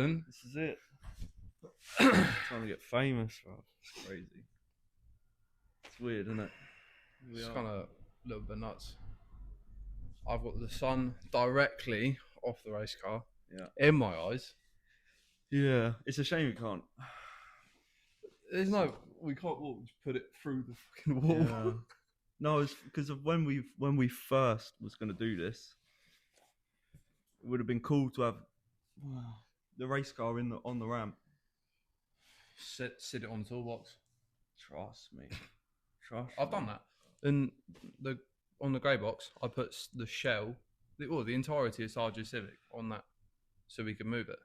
This is it. Trying to get famous, bro. It's crazy. It's weird, isn't it? It's kind of a little bit nuts. I've got the sun directly off the race car. Yeah. In my eyes. Yeah. It's a shame we can't. We can't walk. Just put it through the fucking wall. Yeah. No, it's because of when we first was going to do this. It would have been cool to have the race car on the ramp. Sit it on the toolbox. Trust me. I've done that. And on the grey box, I put the shell, the entirety of Sargent Civic on that, so we could move it.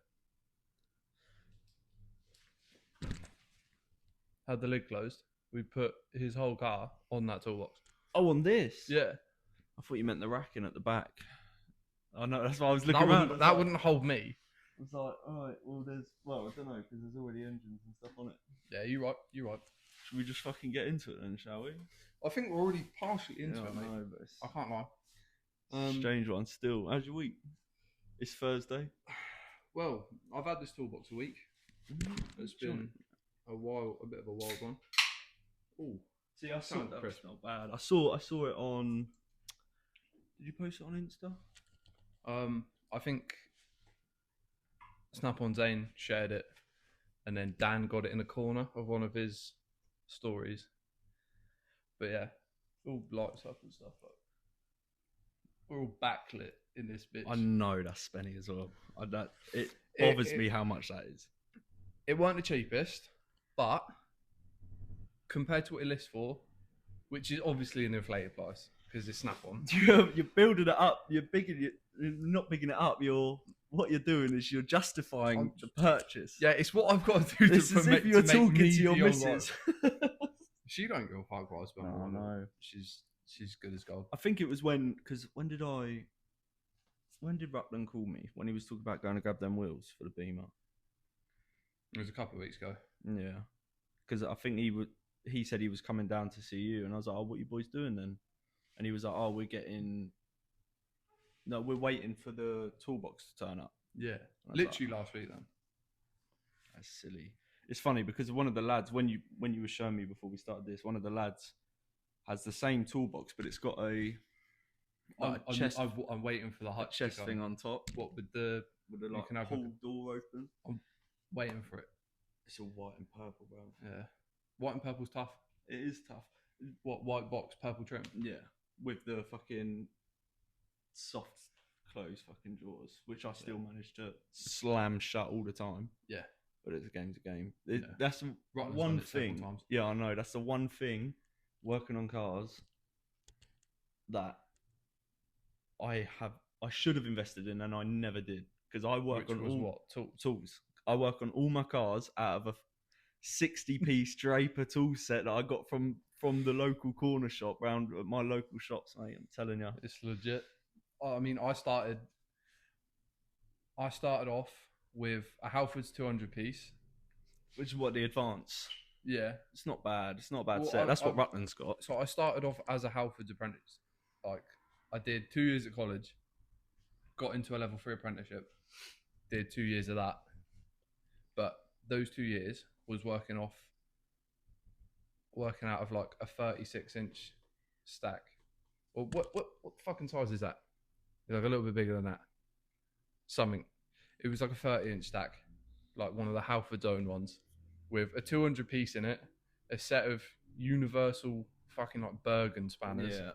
Had the lid closed. We put his whole car on that toolbox. Oh, on this? Yeah. I thought you meant the racking at the back. Oh no, that's why I was looking that around. That wouldn't hold me. I was like, alright, well, I don't know, because there's already engines and stuff on it. Yeah, you're right. Should we just fucking get into it then, shall we? I think we're already partially into it, mate. No, but it's I can't lie. strange one still. How's your week? It's Thursday. Well, I've had this toolbox a week. It's been a bit of a wild one. Oh, see, I saw that. That's not bad. I saw it on. Did you post it on Insta? I think Snap on Zane shared it, and then Dan got it in a corner of one of his stories. But yeah, all lights up and stuff. But we're all backlit in this bitch. I know that's spenny as well. It bothers me how much that is. It weren't the cheapest, but compared to what it lists for, which is obviously an inflated price because it's Snap on. You're building it up. You're not bigging it up. What you're doing is you're justifying the purchase. Yeah, it's what I've got to do. It's as if you're talking to your missus. She don't give a fuck what I spend. Oh, no. She's good as gold. I think it was when did Rutland call me? When he was talking about going to grab them wheels for the Beamer. It was a couple of weeks ago. Yeah, because I think he said he was coming down to see you, and I was like, "Oh, what are you boys doing then?" And he was like, "Oh, we're waiting for the toolbox to turn up." Yeah, literally last week then. That's silly. It's funny because one of the lads, when you were showing me before we started this, one of the lads has the same toolbox, but it's got a chest. I'm waiting for the hutch chest thing on top. What with the like whole door open? I'm waiting for it. It's all white and purple, bro. Yeah, white and purple's tough. It is tough. What, white box, purple trim? Yeah, with the fucking soft close fucking drawers, which I still manage to slam shut all the time. Yeah. But it's a game's a game. Yeah. That's one thing. Yeah, I know. That's the one thing working on cars that I should have invested in and I never did. Because I work tools. I work on all my cars out of a 60-piece Draper tool set that I got from the local corner shop round at my local shops, mate. I'm telling you. It's legit. I mean, I started off with a Halford's 200-piece. Which is what the Advance. Yeah. It's not bad. It's not a bad set. That's what Rutland's got. So I started off as a Halford's apprentice. Like, I did 2 years at college, got into a level 3 apprenticeship, did 2 years of that. But those 2 years was working out of like a 36-inch stack. Or what fucking size is that? It's like a little bit bigger than that. Something. It was like a 30-inch stack, like one of the Halford's own ones, with a 200-piece in it, a set of universal fucking like Bergen spanners. Yeah,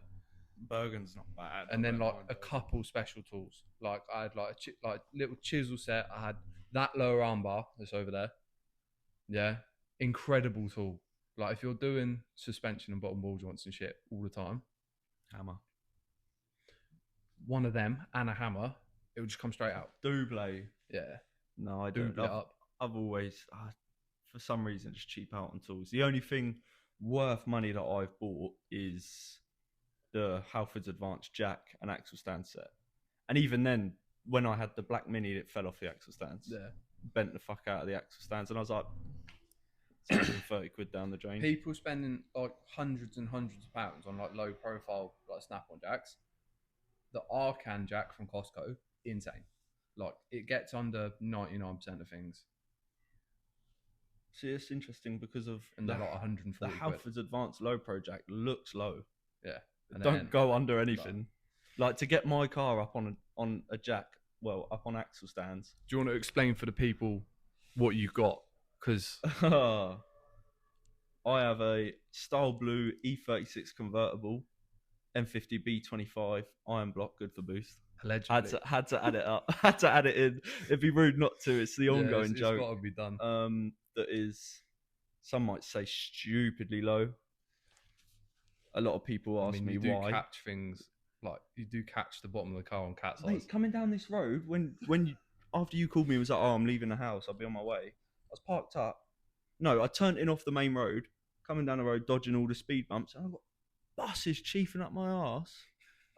Bergen's not bad. And then like a couple special tools. Like I had like a little chisel set. I had that lower armbar that's over there. Yeah, incredible tool. Like if you're doing suspension and bottom ball joints and shit all the time, hammer. One of them and a hammer, it would just come straight out. Double. Yeah. No, I don't. I've always, for some reason, just cheap out on tools. The only thing worth money that I've bought is the Halford's Advanced jack and axle stand set. And even then, when I had the black Mini, it fell off the axle stands. Yeah. Bent the fuck out of the axle stands. And I was like, it's 30 quid down the drain. People spending like hundreds and hundreds of pounds on like low profile like snap-on jacks. The Arcan jack from Costco, insane. Like it gets under 99% of things, See, it's interesting because of and they're like 140 the quid. Halfords Advanced Low Pro Jack looks low. Yeah, and Don't go under anything. Like to get my car up on a jack, well, up on axle stands. Do you want to explain for the people what you got? Because I have a style blue E36 convertible, M50 B25 iron block, good for boost. allegedly, Had to add it up. Had to add it in. It'd be rude not to. It's the ongoing it's joke. got to be done. That is, some might say, stupidly low. A lot of people ask me you why. do catch things like you do catch the bottom of the car on cat's eyes. Mate, coming down this road when you after you called me, it was like, oh, I'm leaving the house. I'll be on my way. I was parked up. No, I turned in off the main road, coming down the road, dodging all the speed bumps, and I've got buses chiefing up my arse.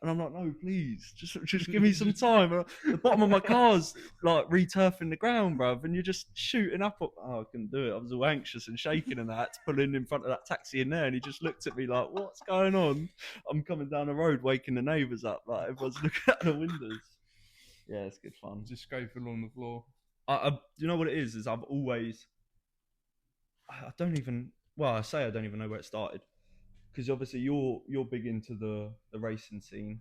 And I'm like, no, please, just give me some time. The bottom of my car's like returfing the ground, bruv, and you're just shooting up. Oh, I couldn't do it. I was all anxious and shaking and that, pulling in front of that taxi in there, and he just looked at me like, what's going on? I'm coming down the road, waking the neighbours up, like everyone's looking out the windows. Yeah, it's good fun. Just scraping along the floor. You know what it is I've always, I don't even, well, I say I don't even know where it started. Because obviously you're big into the racing scene,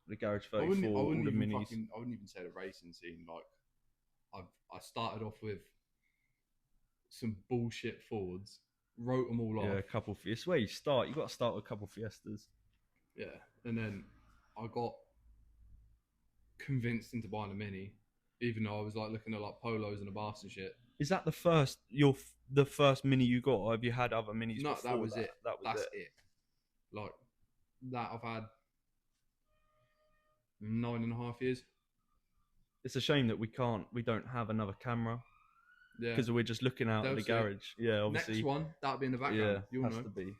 the Garage 34, all the minis. I wouldn't even say the racing scene. Like, I started off with some bullshit Fords, wrote them all off. Yeah, a couple. It's where you start. You got to start with a couple Fiestas. Yeah, and then I got convinced into buying a Mini, even though I was like looking at like Polos and a Bass and shit. Is that the first Mini you got, or have you had other Minis? No, before that was it. That's it. Like that, I've had 9.5 years. It's a shame that we don't have another camera. Yeah, because we're just looking out at the garage. Yeah, obviously. Next one, that'll be in the background. Yeah, has to be.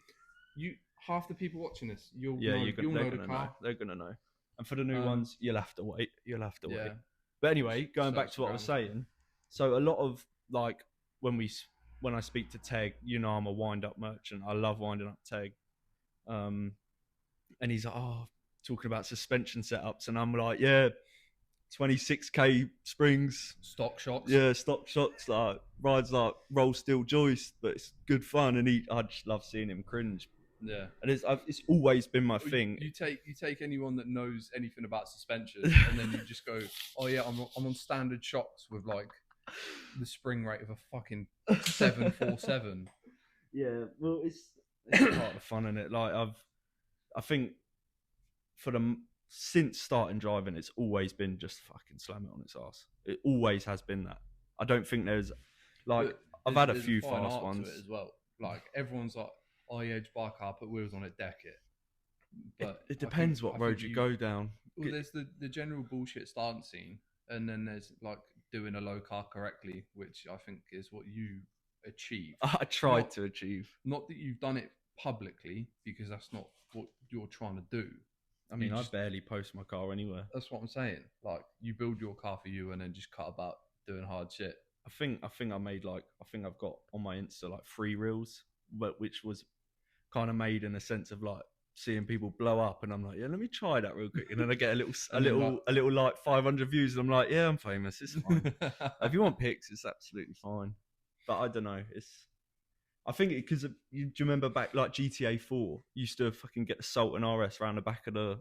Half the people watching this, you'll know the car. Know. They're gonna know. And for the new ones, you'll have to wait. Yeah. But anyway, going back to what I was saying. So a lot of like when I speak to Teg, you know, I'm a wind up merchant. I love winding up Teg. And he's like, oh, talking about suspension setups, and I'm like, yeah, 26k springs, stock shocks. Yeah, stock shocks, like rides like roll steel joist, but it's good fun, and I just love seeing him cringe. Yeah, and it's always been my thing. You take anyone that knows anything about suspension, and then you just go, oh yeah, I'm on standard shocks with like the spring rate of a fucking 747. Yeah, well, it's part of the fun in it. Like I think since starting driving, it's always been just fucking slam it on its ass. It always has been that. I don't think there's like I've had a few fast ones as well. Like everyone's like, oh yeah, just buy a car, put wheels on it, deck it. But it depends what road you go down. Well, there's the general bullshit stance scene, and then there's like doing a low car correctly, which I think is what you achieve. I tried to achieve. Not that you've done it publicly, because that's not what you're trying to do. I mean, I barely post my car anywhere. That's what I'm saying. Like, you build your car for you and then just cut about doing hard shit. I think I made I've got on my Insta like 3 reels, which was kind of made in a sense of like seeing people blow up, and I'm like, yeah, let me try that real quick, and then I get a little like 500 views, and I'm like, yeah, I'm famous, it's fine. If you want pics, it's absolutely fine. But I don't know, I think because do you remember back like GTA 4 used to fucking get the Sultan RS around the back of the,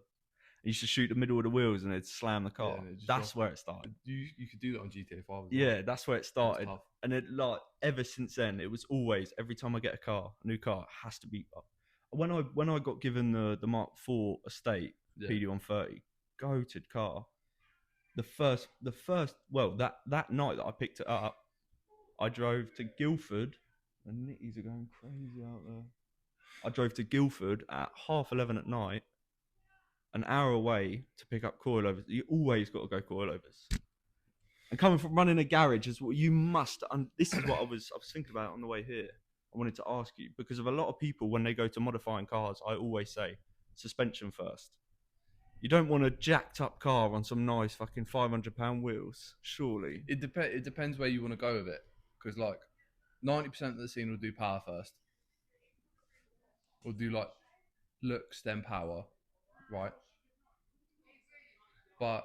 used to shoot the middle of the wheels and it'd slam the car. Yeah, that's where it started. You could do that on GTA 5 as well. Yeah, that's where it started. And it like ever since then, it was always, every time I get a new car, it has to be up. When I got given the Mark IV Estate PD130, goated car. The first well, that night that I picked it up, I drove to Guildford. The nitties are going crazy out there. I drove to Guildford at 11:30 at night, an hour away, to pick up coilovers. You always got to go coilovers. And coming from running a garage is what you must. This is what I was thinking about on the way here. I wanted to ask you, because of a lot of people when they go to modifying cars, I always say suspension first. You don't want a jacked up car on some nice fucking £500 wheels, surely. It depends where you want to go with it, because like 90% of the scene will do power first. We'll do like looks, then power, right? But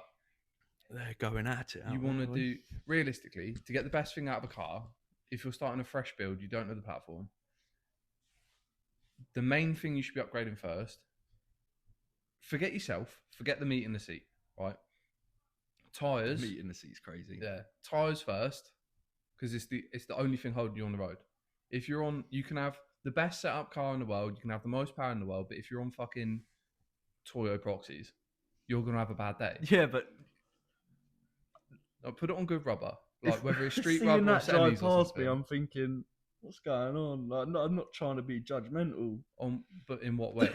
they're going at it. You want to do, realistically, to get the best thing out of a car, if you're starting a fresh build, you don't know the platform, the main thing you should be upgrading first, forget yourself, forget the meat in the seat, right? Tyres. Meat in the seat's crazy. Yeah, tyres first, because it's the only thing holding you on the road. If you're on, you can have the best setup car in the world, you can have the most power in the world, but if you're on fucking Toyo Proxies, you're gonna have a bad day. Yeah, but I'll put it on good rubber, like whether it's street seeing rubber or that drive semis or past me, something. I'm thinking, what's going on? Like, I'm not trying to be judgmental. But in what way?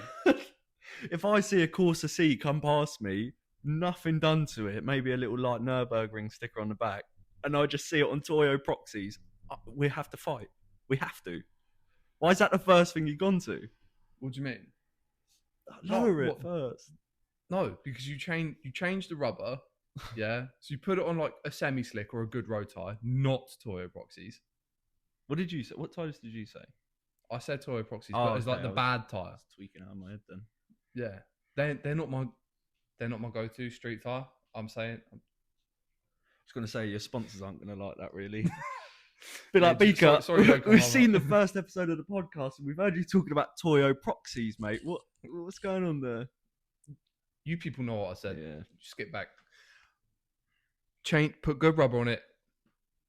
If I see a Corsa C come past me, nothing done to it, maybe a little like Nürburgring sticker on the back, and I just see it on Toyo Proxies, we have to fight. We have to. Why is that the first thing you've gone to? What do you mean? Lower it first. No, because you change the rubber, yeah. So you put it on like a semi slick or a good road tire, not Toyo Proxies. What did you say? What tires did you say? I said Toyo Proxies, but it's like the bad tire. Tweaking out of my head then. Yeah, they're not my go-to street tire. I'm saying. I was going to say your sponsors aren't going to like that really. Bit like Beaker. We've seen the first episode of the podcast and we've heard you talking about Toyo Proxies, mate. What's going on there? You people know what I said. Yeah. Skip back. Put good rubber on it,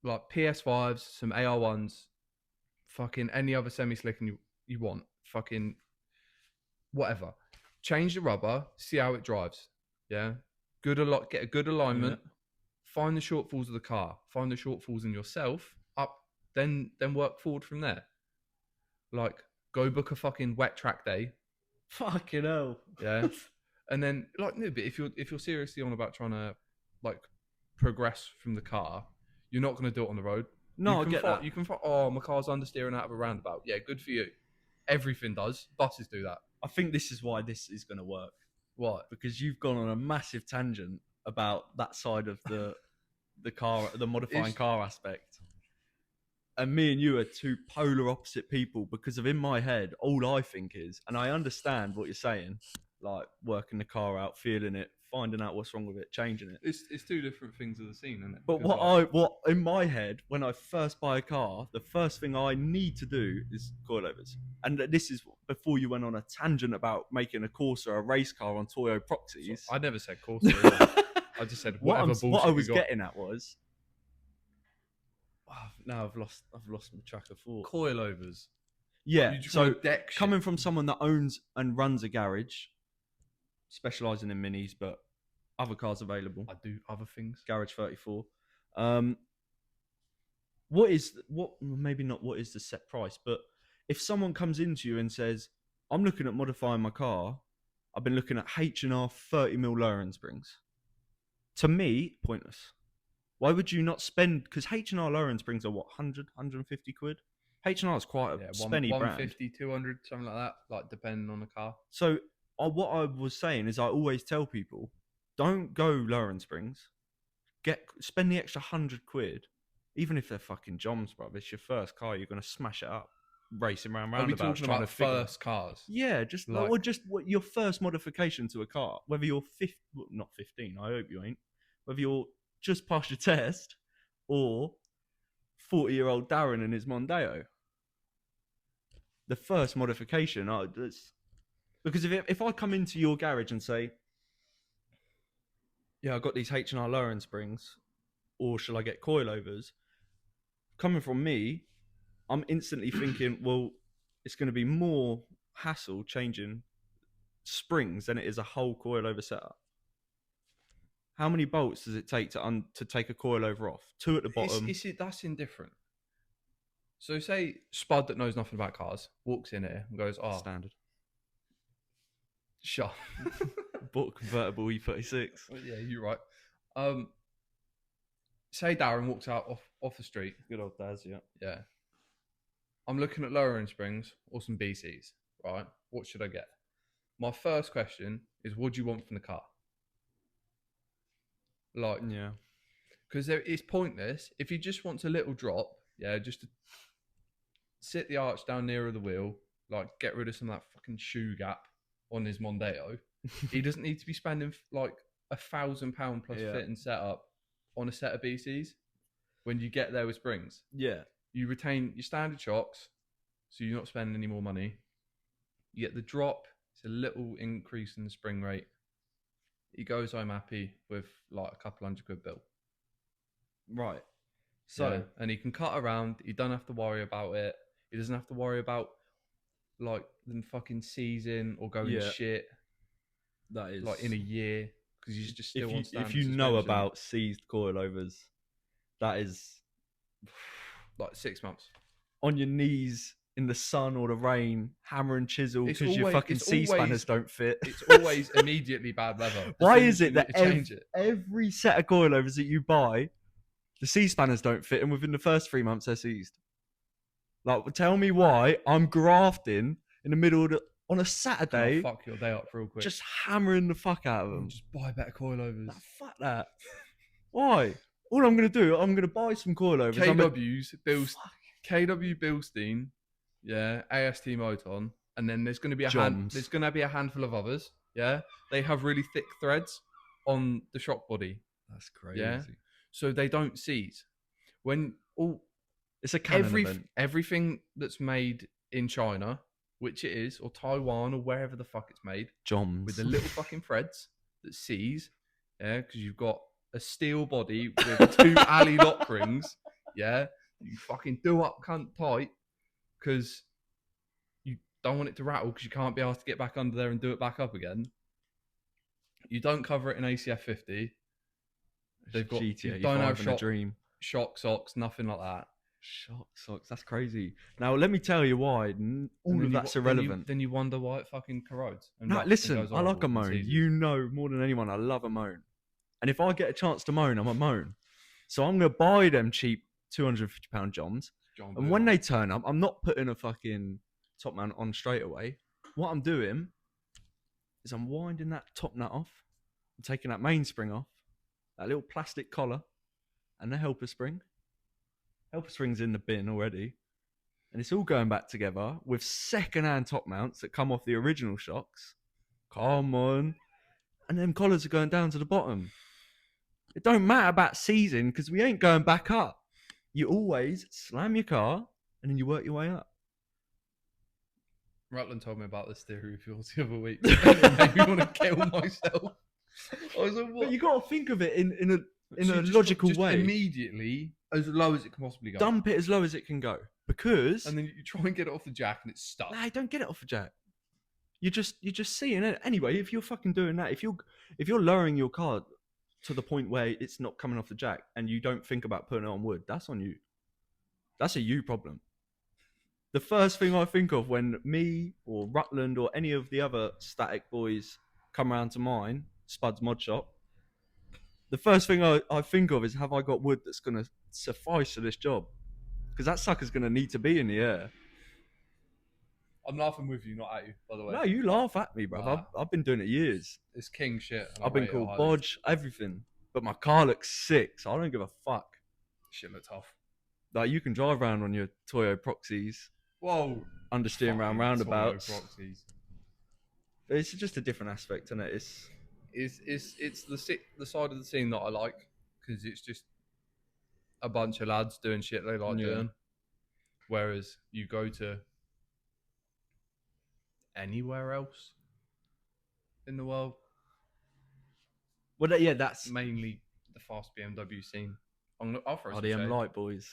like PS5s, some AR1s, fucking any other semi-slick you want, fucking whatever. Change the rubber, see how it drives. Yeah, get a good alignment. Yeah. Find the shortfalls of the car. Find the shortfalls in yourself. Then work forward from there. Like, go book a fucking wet track day. Fucking hell. Yeah. And then, like, no, but if you're seriously on about trying to, like, progress from the car, you're not going to do it on the road. No, I get that. You can find, my car's understeering out of a roundabout. Yeah, good for you. Everything does. Buses do that. I think this is why this is going to work. What? Because you've gone on a massive tangent about that side of the modifying car aspect. And me and you are two polar opposite people because in my head, all I think is, and I understand what you're saying, like working the car out, feeling it, finding out what's wrong with it, changing it. It's two different things of the scene, isn't it? But what in my head, when I first buy a car, the first thing I need to do is coilovers. And this is before you went on a tangent about making a Corsa a race car on Toyo Proxies. So I never said Corsa. I just said whatever bullshit what I was getting at was. Now I've lost my track of thought. Coilovers. Yeah. So coming from someone that owns and runs a garage, specialising in minis, but other cars available. I do other things. Garage 34. Maybe not what is the set price, but if someone comes into you and says, I'm looking at modifying my car, I've been looking at H&R 30mm lowering springs. To me, pointless. Why would you not spend, because H&R lowering springs are what, 100, 150 quid? H&R is quite a spenny brand. 150, 200, something like that, like depending on the car. So what I was saying is I always tell people, don't go lowering springs. Spend the extra 100 quid, even if they're fucking Joms, bruv. It's your first car, you're going to smash it up. Racing around roundabouts. Are we talking about first cars? Yeah, just what your first modification to a car. Whether you're not 15, I hope you ain't. Whether you're just past your test or 40-year-old Darren and his Mondeo. The first modification, because if I come into your garage and say, yeah, I've got these H&R lowering springs, or shall I get coilovers? Coming from me, I'm instantly thinking, well, it's going to be more hassle changing springs than it is a whole coilover setup. How many bolts does it take to take a coilover off? 2 at the bottom. That's indifferent. So say Spud that knows nothing about cars walks in here and goes, standard. Shut up. Bought a convertible E36. Well, yeah, you're right. Say Darren walks out off the street. Good old Daz, yeah. Yeah. I'm looking at lowering springs or some BCs, right? What should I get? My first question is, what do you want from the car? Like, yeah. Because it's pointless. If he just wants a little drop, yeah, just to sit the arch down nearer the wheel, like get rid of some of that fucking shoe gap on his Mondeo. He doesn't need to be spending like £1,000 plus Yeah. fit and setup on a set of BCs. When you get there with springs, Yeah. you retain your standard shocks, so you're not spending any more money. You get the drop. It's a little increase in the spring rate. He goes home happy with like a couple £100 bill. Right. So, yeah. And he can cut around. He don't have to worry about it. He doesn't have to worry about like them fucking seizing or going shit. That is like in a year because he's just still on standard if you know about seized coilovers, that is like 6 months on your knees in the sun or the rain, hammer and chisel because your fucking C-spanners don't fit. It's always immediately bad weather. Why is it that every set of coilovers that you buy, the C-spanners don't fit, and within the first 3 months they're seized? Like, tell me why I'm grafting in the middle of on a Saturday. Fuck your day up real quick. Just hammering the fuck out of them. Just buy better coilovers. Nah, fuck that. Why? All I'm going to do, I'm going to buy some coilovers. KW Bilstein, yeah, AST Moton, and then there's going to be a handful of others. Yeah, they have really thick threads on the shock body. That's crazy. Yeah, so they don't seize. It's a Canon event. Everything that's made in China, which it is, or Taiwan, or wherever the fuck it's made, Joms, with the little fucking threads that seize, yeah, because you've got a steel body with 2 alley lock rings, yeah, you fucking do up cunt tight, because you don't want it to rattle, because you can't be asked to get back under there and do it back up again. You don't cover it in ACF 50. They've got GTA, you don't have shock socks, nothing like that. Shock socks, that's crazy. Now let me tell you why all of that's irrelevant. Then you wonder why it fucking corrodes. No, listen, I like a moan. You know more than anyone I love a moan. And if I get a chance to moan, I'm a moan. So I'm going to buy them cheap £250 Johns. And when they turn up, I'm not putting a fucking top mount on straight away. What I'm doing is I'm winding that top nut off. I'm taking that mainspring off. That little plastic collar. And the helper spring. Helper spring's in the bin already. And it's all going back together with second-hand top mounts that come off the original shocks. Come on. And them collars are going down to the bottom. It don't matter about seizing because we ain't going back up. You always slam your car and then you work your way up. Rutland told me about this theory of yours the other week. It made me want to kill myself. I was like, what? But you got to think of it in a logical way. Immediately, as low as it can possibly go. Dump it as low as it can go. Because... And then you try and get it off the jack and it's stuck. Nah, don't get it off the jack. You're just seeing it. Anyway, if you're fucking doing that, if you're lowering your car to the point where it's not coming off the jack and you don't think about putting it on wood, that's on you. That's a you problem. The first thing I think of when me or Rutland or any of the other static boys come around to mine, Spud's mod shop, the first thing I think of is, have I got wood that's going to suffice for this job? Because that sucker's going to need to be in the air. I'm laughing with you, not at you, by the way. No, you laugh at me, bro. I've been doing it years. It's king shit. I've been called bodge, everything. But my car looks sick, so I don't give a fuck. Shit looks tough. Like, you can drive around on your Toyo Proxies. Whoa. Understeering around roundabouts. It's just a different aspect, isn't it? It's the side of the scene that I like, because it's just a bunch of lads doing shit they like doing. Whereas you go to anywhere else in the world, well, yeah, that's mainly the fast BMW scene. I'll throw the M Light boys.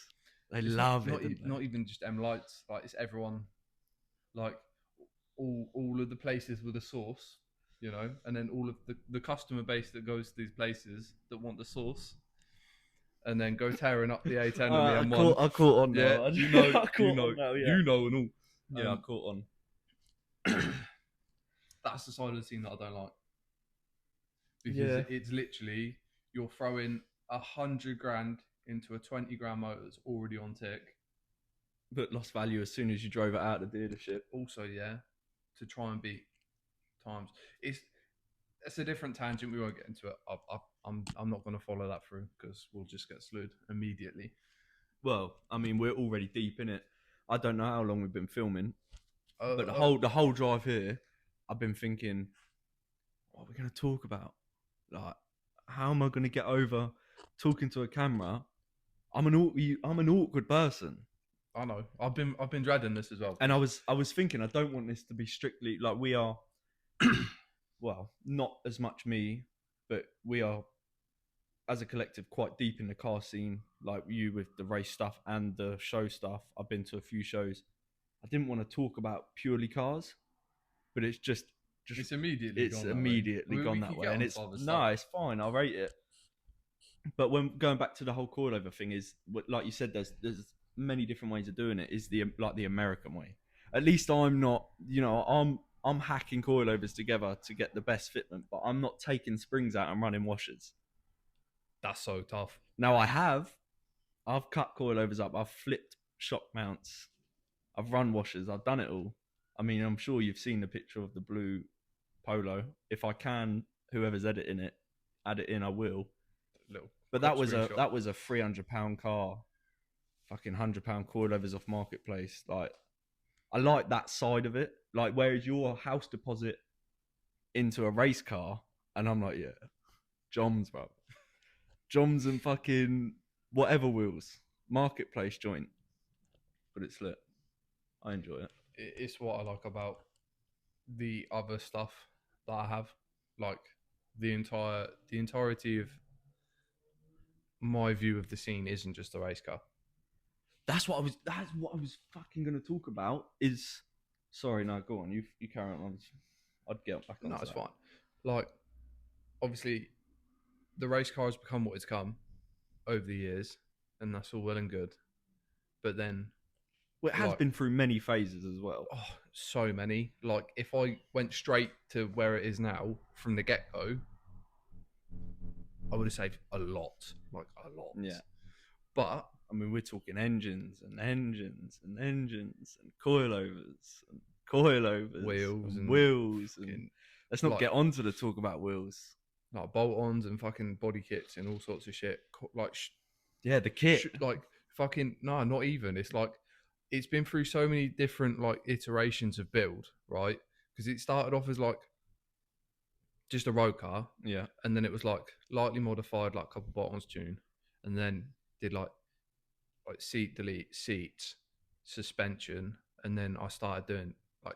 They love it. Not even just M Lights. Like, it's everyone. Like, all of the places with a source, you know, and then all of the customer base that goes to these places that want the source, and then go tearing up the A10 and the M1. I caught on now. Yeah, you know, and all. Yeah, I caught on. That's the side of the scene that I don't like, because it's literally, you're throwing 100 grand into a 20 grand motor that's already on tick, but lost value as soon as you drove it out of the dealership. Also, to try and beat times. It's a different tangent. We won't get into it. I'm not going to follow that through because we'll just get slewed immediately. Well, I mean, we're already deep in it. I don't know how long we've been filming, but the whole drive here, I've been thinking, what are we going to talk about? Like, how am I going to get over talking to a camera? I'm an awkward person. I know. I've been dreading this as well. And I was thinking, I don't want this to be strictly like we are. Well, not as much me, but we are as a collective quite deep in the car scene. Like you with the race stuff and the show stuff. I've been to a few shows. I didn't want to talk about purely cars, but it's just it's immediately gone that way. And it's no, it's fine. I'll rate it. But when going back to the whole coilover thing is, like you said, there's many different ways of doing it. Is the American way? At least I'm not. I'm hacking coilovers together to get the best fitment, but I'm not taking springs out and running washers. That's so tough. Now I've cut coilovers up. I've flipped shock mounts. I've run washers. I've done it all. I mean, I'm sure you've seen the picture of the blue Polo. If I can, whoever's editing it, add it in. I will. But that was a £300 car, fucking £100 coilovers off marketplace. Like, I like that side of it. Like, whereas your house deposit into a race car, and I'm like, yeah, Joms, bro, Joms and fucking whatever wheels, marketplace joint. But it's lit. I enjoy it. It's what I like about the other stuff that I have, like the entirety of my view of the scene isn't just a race car. That's what I was fucking gonna talk about. Is sorry, no, go on. You carry on. I'd get back on. No, it's fine. Like, obviously, the race car has become what it's come over the years, and that's all well and good. But then, well, it has been through many phases as well. Oh, so many. Like, if I went straight to where it is now from the get-go, I would have saved a lot. Like, a lot. Yeah. But, I mean, we're talking engines and engines and engines and coilovers and coilovers. Wheels. And let's not get on to the talk about wheels. Like, bolt-ons and fucking body kits and all sorts of shit. Like, yeah, the kit. Like, fucking, no, not even. It's like, it's been through so many different like iterations of build, right? Because it started off as like just a road car, yeah, and then it was like lightly modified, like a couple buttons tune, and then did like seat delete, seats, suspension, and then I started doing like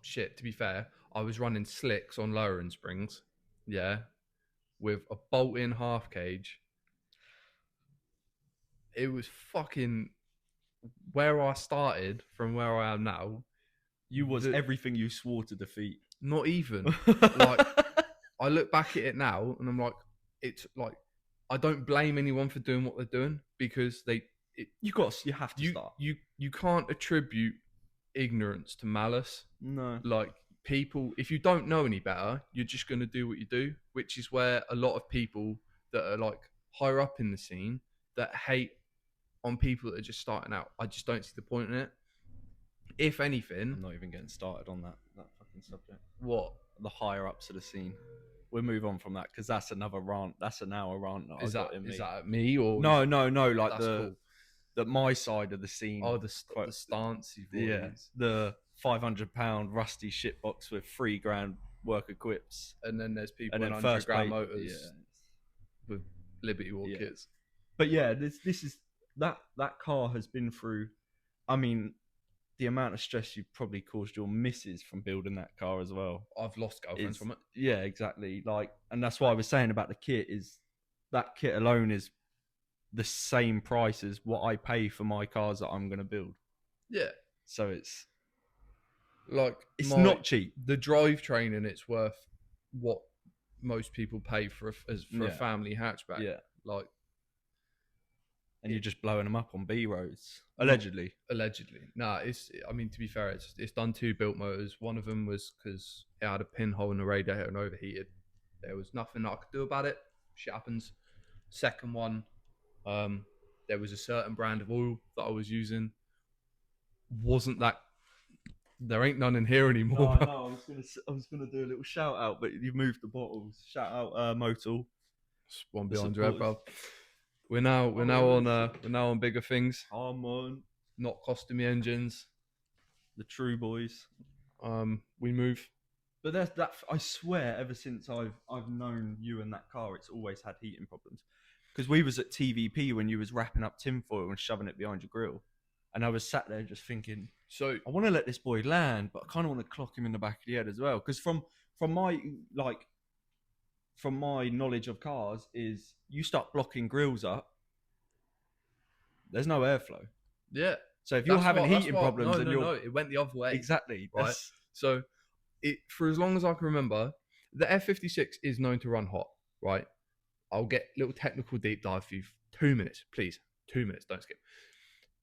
shit. To be fair, I was running slicks on lowering springs, yeah, with a bolt-in half cage. It was fucking. Where I started from where I am now, you was everything you swore to defeat. Not even. Like, I look back at it now and I'm like, it's like, I don't blame anyone for doing what they're doing because you have to start. You can't attribute ignorance to malice. No. Like, people, if you don't know any better, you're just going to do what you do, which is where a lot of people that are like higher up in the scene that hate on people that are just starting out. I just don't see the point in it. If anything, I'm not even getting started on that fucking subject. What? The higher ups of the scene. We'll move on from that because that's another rant. That's an hour rant. Is that at me or no? Like the my side of the scene. Oh, the stance. Yeah, the £500 rusty shit box with $3,000 work of quips, and then there's people in £100 motors with Liberty Walk kits. But yeah, this is. That car has been through, I mean, the amount of stress you've probably caused your missus from building that car as well. I've lost girlfriends from it. Yeah, exactly. Like, and that's why I was saying about the kit is that kit alone is the same price as what I pay for my cars that I'm going to build. Yeah. So it's like, it's not cheap. The drivetrain and it's worth what most people pay for a family hatchback. Yeah. Like, and you're just blowing them up on B roads, allegedly. Nah, I mean, to be fair, it's done 2 built motors. One of them was because it had a pinhole in the radiator and overheated. There was nothing I could do about it. Shit happens. Second one, there was a certain brand of oil that I was using. Wasn't that? There ain't none in here anymore. No, I was gonna do a little shout out, but you've moved the bottles. Shout out, Motul. One behind your head, bro. We're now on bigger things. I'm on. Not costing me engines. The true boys. We move But there's that. I swear, ever since I've known you and that car, it's always had heating problems. Because we was at TVP when you was wrapping up tinfoil and shoving it behind your grill, and I was sat there just thinking, So I want to let this boy land, but I kind of want to clock him in the back of the head as well. Because from my from my knowledge of cars, is you start blocking grills up, there's no airflow. yeah, So if you're having heating problems, and no, it went the other way. exactly Right. So for as long as I can remember, the F56 is known to run hot, right? I'll get a little technical deep dive for you. 2 minutes, please. 2 minutes, don't skip.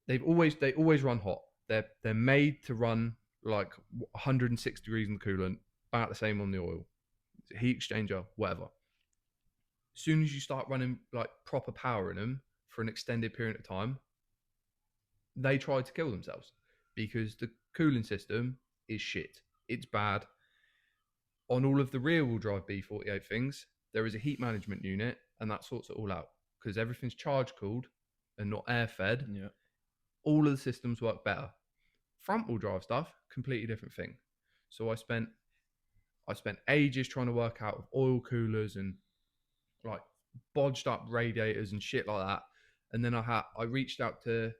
They always run hot. They're made to run like 106 degrees in the coolant, about the same on the oil. It's a heat exchanger, whatever. As soon as you start running like proper power in them for an extended period of time, they try to kill themselves because the cooling system is shit. It's bad. On all of the rear-wheel drive B48 things, there is a heat management unit, and that sorts it all out because everything's charge-cooled and not air-fed. Yeah. All of the systems work better. Front-wheel drive stuff, completely different thing. So I spent ages trying to work out with oil coolers and like bodged up radiators and shit like that. And then I reached out to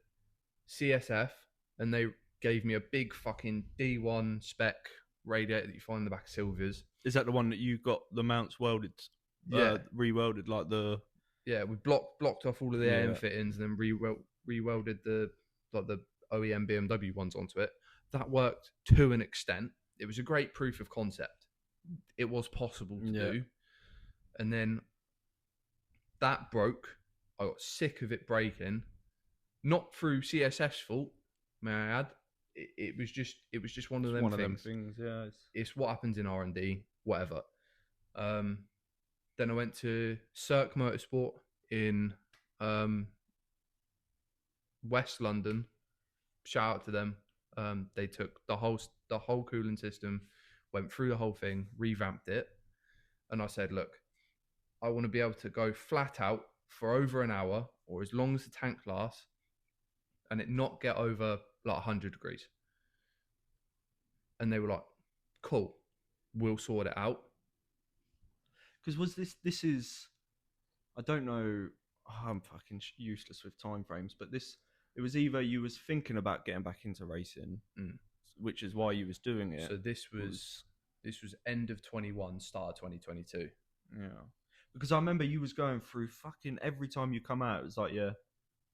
CSF, and they gave me a big fucking D1 spec radiator that you find in the back of Silvia's. Is that the one that you got the mounts welded? Yeah, re-welded like the. Yeah, we blocked off all of the AM fittings and then re-welded the OEM BMW ones onto it. That worked to an extent. It was a great proof of concept. It was possible to do. And then that broke. I got sick of it breaking. Not through CSF's fault, may I add. It was just one of them things. Yeah. It's what happens in R&D, whatever. Then I went to Cirque Motorsport in West London. Shout out to them. They took the whole cooling system, went through the whole thing, revamped it, and I said, look, I want to be able to go flat out for over an hour or as long as the tank lasts, and it not get over like 100 degrees. And they were like, cool, we'll sort it out. Because was this is, I don't know, I'm fucking useless with time frames, but it was either you was thinking about getting back into racing, which is why you was doing it. So this was end of 21, start of 2022. Yeah. Because I remember you was going through fucking every time you come out, it was like, yeah,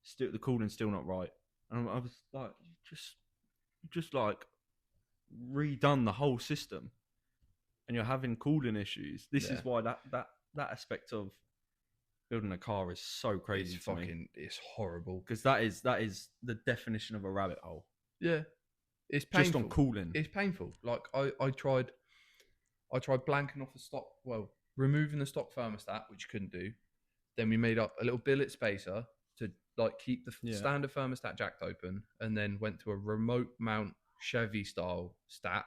still the cooling's still not right. And I was like, just like redone the whole system, and you're having cooling issues. This is why that aspect of building a car is so crazy to me. It's horrible because that is the definition of a rabbit hole. Yeah, it's painful. Just on cooling. It's painful. Like I tried blanking off the stock. Well, removing the stock thermostat, which you couldn't do. Then we made up a little billet spacer to like keep the standard thermostat jacked open, and then went to a remote mount Chevy style stat.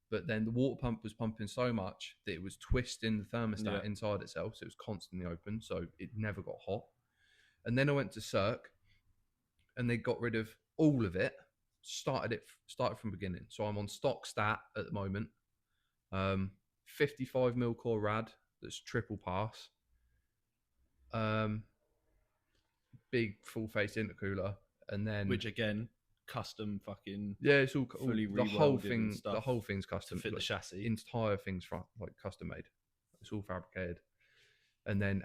But then the water pump was pumping so much that it was twisting the thermostat inside itself, so it was constantly open, so it never got hot. And then I went to Cirque, and they got rid of all of it. Started from beginning. So I'm on stock stat at the moment. 55 mil core rad that's triple pass. Big full face intercooler, and then which again, custom fucking it's all fully the whole thing. And stuff the whole thing's custom to fit the chassis. Entire thing's like custom made. It's all fabricated, and then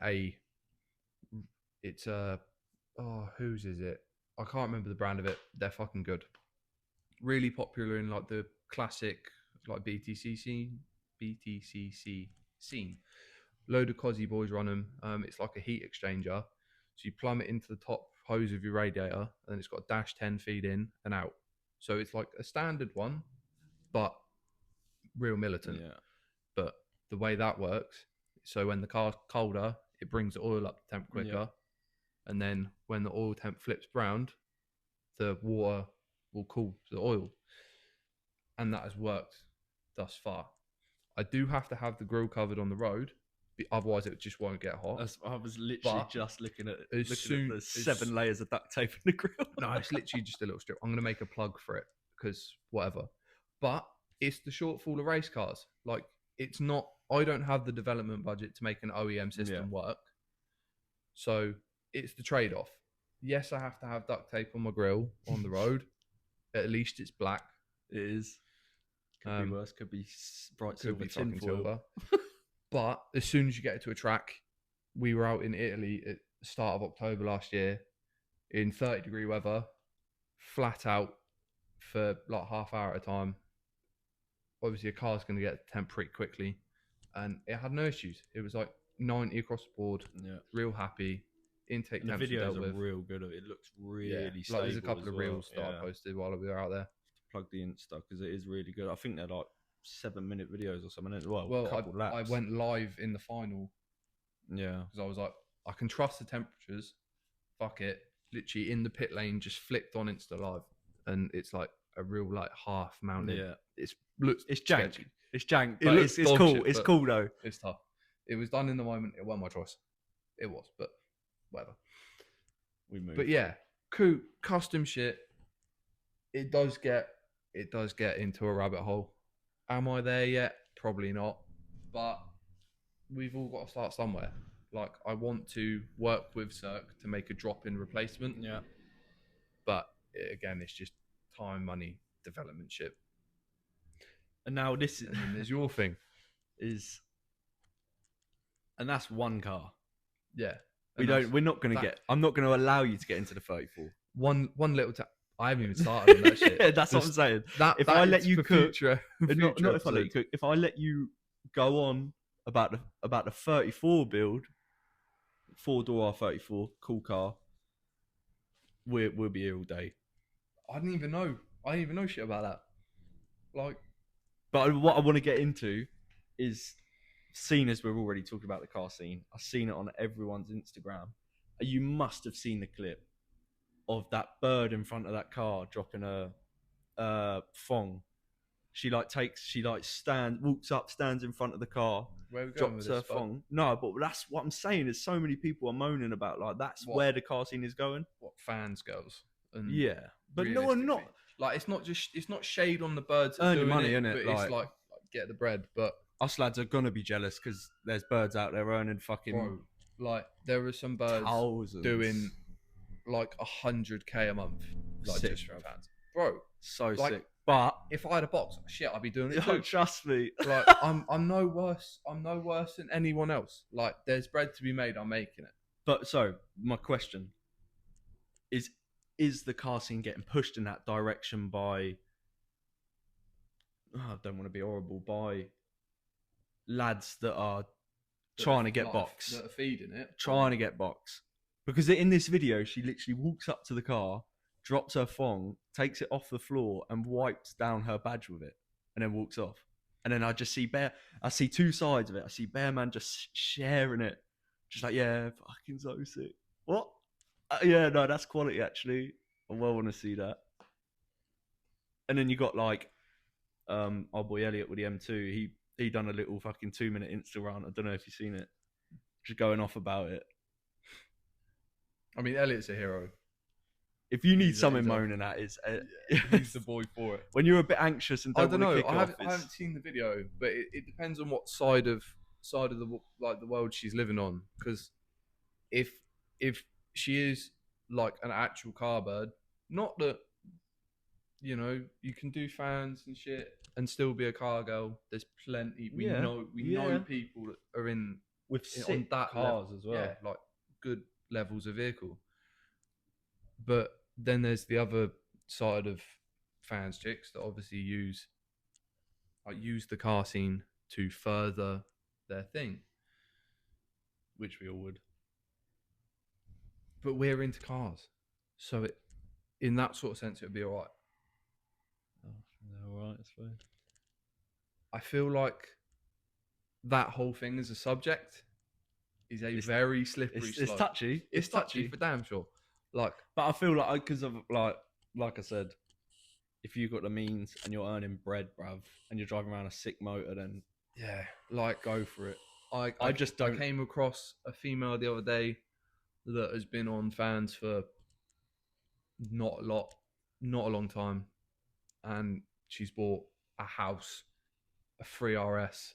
whose is it? I can't remember the brand of it. They're fucking good. Really popular in like the classic like BTCC scene. Load of cosy boys run them. It's like a heat exchanger. So you plumb it into the top hose of your radiator, and then it's got a dash 10 feed in and out. So it's like a standard one, but real militant. Yeah. But the way that works, so when the car's colder, it brings the oil up to temp quicker. Yeah. And then when the oil temp flips round, the water will cool the oil. And that has worked thus far. I do have to have the grill covered on the road, otherwise it just won't get hot. I was literally just looking at the 7 layers of duct tape in the grill. No, it's literally just a little strip. I'm going to make a plug for it because whatever. But it's the shortfall of race cars. Like, it's not. I don't have the development budget to make an OEM system work. So it's the trade-off. Yes, I have to have duct tape on my grill on the road. At least it's black. It is. Could be worse. Could be bright silver, fucking tinfoil. silver. But as soon as you get to a track, we were out in Italy at the start of October last year in 30-degree weather, flat out for like half hour at a time. Obviously, a car's going to get the temp pretty quickly, and it had no issues. It was like 90 across the board. Yeah, real happy. Intake and the videos are real good. It looks really stable. Like, there's a couple of reels that I posted while we were out there. Plug the Insta because it is really good. I think they're like 7-minute videos or something. Well, I went live in the final. Yeah, because I was like, I can trust the temperatures. Fuck it. Literally in the pit lane, just flicked on Insta live, and it's like a real like half mounted. Yeah, it's jank. sketchy. It's jank, but it's cool. Shit, it's cool though. It's tough. It was done in the moment. It wasn't my choice. It was, but whatever. We moved. But yeah, cool custom shit. It does get into a rabbit hole. Am I there yet? Probably not. But we've all got to start somewhere. Like, I want to work with Cirque to make a drop-in replacement. Yeah. But again, it's just time, money, development shit. And now this is, and there's your thing. And that's one car. Yeah. We're not going to get, I'm not going to allow you to get into the 34. One little I haven't even started on that shit. Yeah, that's what I'm saying. If I let you cook, not if I let you cook, if I let you go on about the 34 build, 4-door R34, cool car, we'll be here all day. I didn't even know shit about that. Like, but what I want to get into is, seen as we're already talking about the car scene, I've seen it on everyone's Instagram. You must have seen the clip of that bird in front of that car dropping a thong. She walks up, stands in front of the car, drops her thong. No, but that's what I'm saying is so many people are moaning about, like, that's where the car scene is going. What, fans, girls? And yeah, but no one not. Like, it's not shade on the birds earning money, innit? But it's like get the bread. But us lads are gonna be jealous because there's birds out there earning fucking. Bro, like, there are some birds doing like 100K a month, like, sick, just for fans, bro. So like, sick. But if I had a box, shit, I'd be doing it too. Trust me. Like, I'm no worse. I'm no worse than anyone else. Like, there's bread to be made. I'm making it. But so my question is the car scene getting pushed in that direction by? I don't want to be horrible, by lads that are trying to get box, that are feeding it, trying to get box. Because in this video, she literally walks up to the car, drops her thong, takes it off the floor, and wipes down her badge with it, and then walks off. And then I just see I see two sides of it. I see Bearman just sharing it, just like, yeah, fucking so sick. What? Yeah, no, that's quality actually. I well want to see that. And then you got like, our boy Elliot with the M2. He done a little fucking 2-minute Insta rant. I don't know if you've seen it. Just going off about it. I mean, Elliot's a hero. If you need something moaning at, he's the boy for it. When you're a bit anxious and don't want to kick off, I haven't seen the video, but it depends on what side of the world she's living on. Because if she is like an actual car bird, not that, you know, you can do fans and shit and still be a car girl. There's plenty. We know people that are on that cars level as well. Yeah, like good levels of vehicle. But then there's the other side of fans chicks that obviously use the car scene to further their thing, which we all would. But we're into cars, so in that sort of sense, it would be all right. Oh, all right, that's fine. I feel like that whole thing as a subject is very slippery. It's touchy. It's touchy for damn sure. Like, but I feel like, because of like I said, if you got the means and you're earning bread, bruv, and you're driving around a sick motor, then yeah, like, go for it. I just don't. I came across a female the other day that has been on fans for not a long time, and she's bought a house, a 3RS,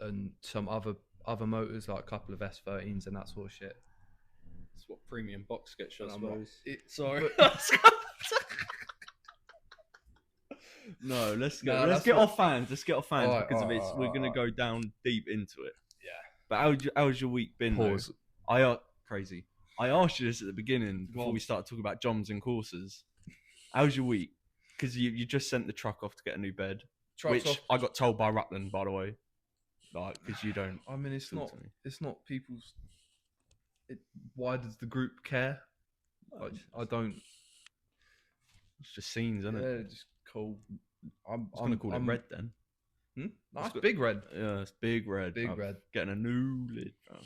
and some other motors, like a couple of S13s and that sort of shit. That's what premium box gets you, I And I'm not- suppose. Sorry. No, let's go. No, let's that's get what- off fans. Let's get off fans Alright, because of alright, it's. We're gonna alright. go down deep into it. Yeah. But how's your week been? Pause. Though? Crazy. I asked you this at the beginning Go before on. we started talking about Joms and courses. How's your week? Because you just sent the truck off to get a new bed, Trucks which off. I got told by Rutland, by the way. Like, because you don't. I mean, it's talk not. to me. It's not people's. Why does the group care? Like, I don't. It's just scenes, isn't it? Yeah, just cool. I'm gonna call it red then. Nice, got- big red. Yeah, it's big red. Big I'm red. Getting a new lid. Bro.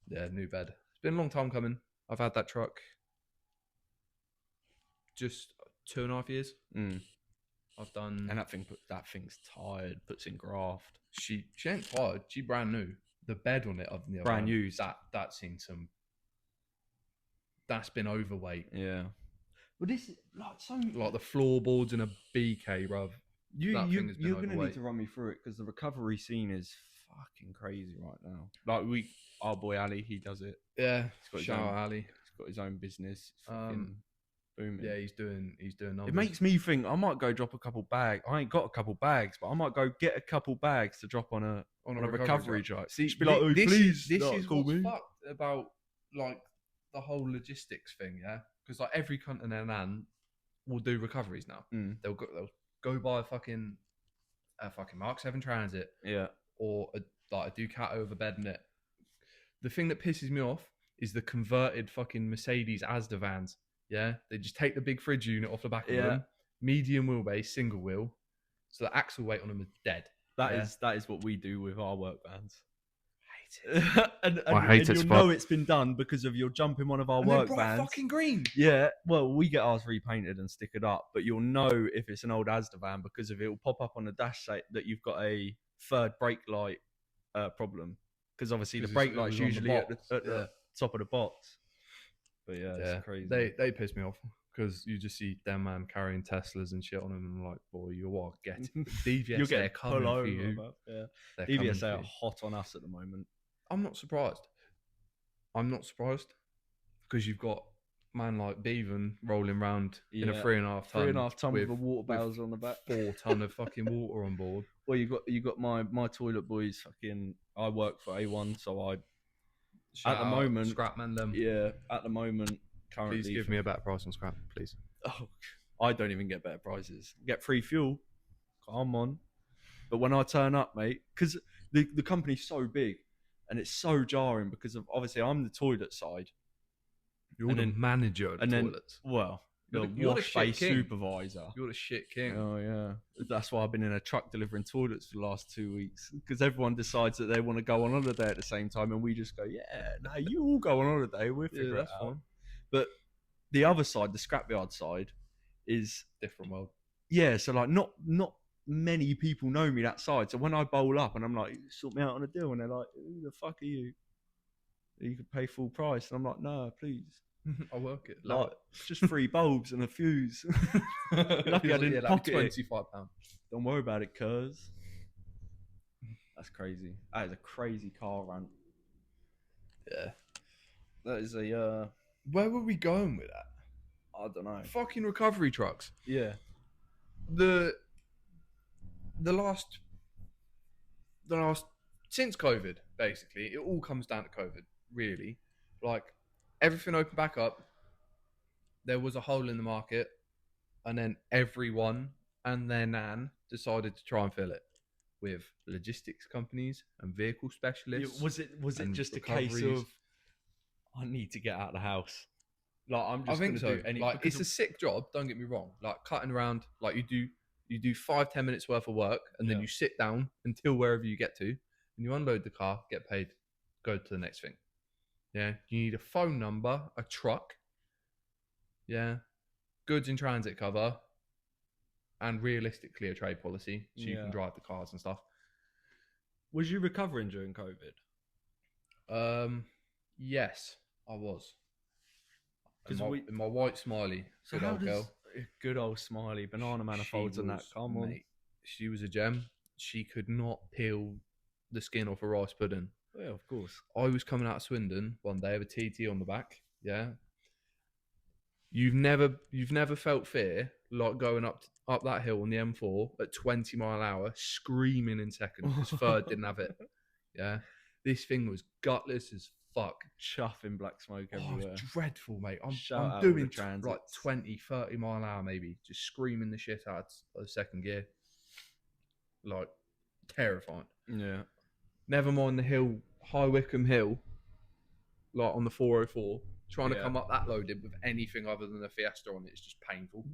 Yeah, new bed. It's been a long time coming. I've had that truck just 2.5 years. Mm. I've done. And that thing's tired. Puts in graft. She ain't tired. She brand new. The bed on it, of the Brand used. That's seen some. That's been overweight. Yeah. But this is like so. Like the floorboards in a BK, bruv. You're that thing has been gonna need overweight. to run me through it because the recovery scene is fucking crazy right now. Like our boy Ali, he does it. Yeah. He's got his Shout own- out Ali. He's got his own business. It's fucking booming. Yeah, he's doing numbers. It makes me think I might go drop a couple bags. I ain't got a couple bags, but I might go get a couple bags to drop on a recovery drive. See, Just be like, "Oh, please, this no, is call what's me." fucked about like the whole logistics thing, yeah. Because like every cunt and their nan will do recoveries now. Mm. They'll go buy a fucking Mark 7 Transit Yeah. or a Ducato with a bed in it. The thing that pisses me off is the converted fucking Mercedes Asda vans. Yeah, they just take the big fridge unit off the back of them, medium wheelbase, single wheel, so the axle weight on them is dead. That is what we do with our work vans. I hate it. and I hate and it, you'll Spud. know it's been done because of you'll jump in one of our And they're work bright vans. fucking green. Yeah, well, we get ours repainted and stickered up, but you'll know if it's an old Asda van because of it will pop up on the dash say that you've got a third brake light problem. Because obviously the 'Cause brake it was light's on the usually at box. the top of the box. But yeah, it's crazy. They piss me off because you just see them man carrying Teslas and shit on them, and I'm like, boy, you are getting DVS. You'll They're get coming pull for over. you. Bro. Yeah, They're coming DVSA for are you. hot on us at the moment. I'm not surprised. Because you've got man like Bevan rolling around in a 3.5 ton, 3.5 ton with a water with barrels on the back. 4 ton of fucking water on board. Well, you got my toilet boys. Fucking, I work for A1, so I Shout the out moment- Scrapman them. at the moment currently. Please give me a better price on scrap, please. Oh, I don't even get better prices. Get free fuel. Come on. But when I turn up, mate, because the company's so big and it's so jarring because of obviously I'm the toilet side. You're And the then- manager of the and then- toilets. Well, You're the the wash shit bay king. supervisor. You're the shit king. Oh yeah, that's why I've been in a truck delivering toilets for the last 2 weeks because everyone decides that they want to go on holiday at the same time, and we just go, yeah, no, you all go on holiday, we'll figure it that's out. fine. But the other side, the scrapyard side, is Different world. yeah. So like, not many people know me that side. So when I bowl up and I'm like, sort me out on a deal, and they're like, who the fuck are you? You could pay full price, and I'm like, no, please. I work it. Like, it's just 3 bulbs and a fuse. Lucky I didn't pocket it. £25. Don't worry about it, cuz. That's crazy. That is a crazy car rant. Yeah. That is a, Where were we going with that? I don't know. Fucking recovery trucks. Yeah. The last since COVID, basically, it all comes down to COVID, really. Like, everything opened back up, there was a hole in the market, and then everyone and their nan decided to try and fill it with logistics companies and vehicle specialists. Was it and just a case recoveries. of I need to get out of the house? Like I'm I just think gonna so. do any Like, because it's a sick job, don't get me wrong. Like, cutting around, like you do 5-10 minutes worth of work, and then Yeah. you sit down until wherever you get to, and you unload the car, get paid, go to the next thing. Yeah, you need a phone number, a truck, yeah, goods in transit cover, and realistically a trade policy, so you Yeah. can drive the cars and stuff. was you recovering during COVID? Yes, I was. In 'Cause my, we- in my white smiley, So good how old does girl. Good old Smiley. Banana manifolds on that. Come on. She was a gem. She could not peel the skin off a rice pudding. Yeah, of course. I was coming out of Swindon one day with a TT on the back. Yeah. You've never felt fear like going up that hill on the M4 at 20 mile an hour, screaming in second because third didn't have it. Yeah. This thing was gutless as fuck. Chuffing black smoke everywhere. It's dreadful, mate. I'm Shout doing like 20, 30 mile an hour maybe, just screaming the shit out of second gear. Like, terrifying. Yeah. Never mind the hill, High Wycombe Hill, like on the 404. Trying to come up that loaded with anything other than a Fiesta on it is just painful.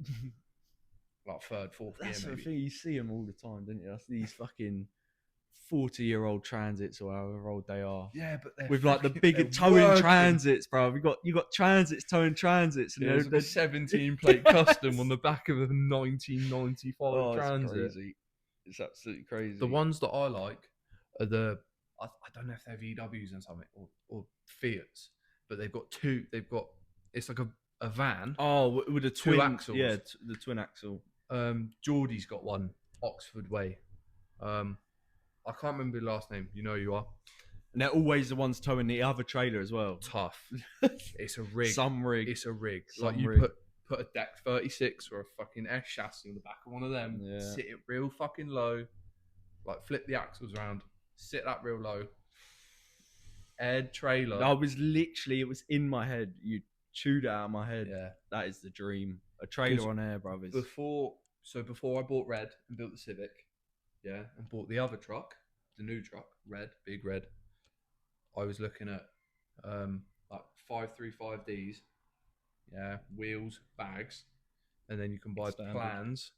Like third, fourth gear, That's maybe. the thing, you see them all the time, don't you? That's these fucking 40-year-old transits or however old they are. Yeah, but they're with like the bigger towing transits, bro. You got transits towing transits, and there's like a 17 plate custom on the back of a 1995 transit. It's crazy. It's absolutely crazy. The ones that I like are I don't know if they're VWs and something or Fiats, but they've got two. It's like a van. Oh, with the two axles. Yeah, the twin axle. Geordie's got one, Oxford Way. I can't remember the last name. You know you are. And they're always the ones towing the other trailer as well. Tough. It's a rig. Some rig. It's a rig. Some like you rig. put a deck 36 or a fucking S chassis on the back of one of them. Yeah. Sit it real fucking low. Like flip the axles around. Sit that real low. Ed trailer. It was in my head. You chewed it out of my head. Yeah. That is the dream. A trailer on air, brothers. Before I bought Red and built the Civic, yeah, and bought the other truck, the new truck, Red, big Red, I was looking at like 535Ds, yeah, wheels, bags, and then you can buy plans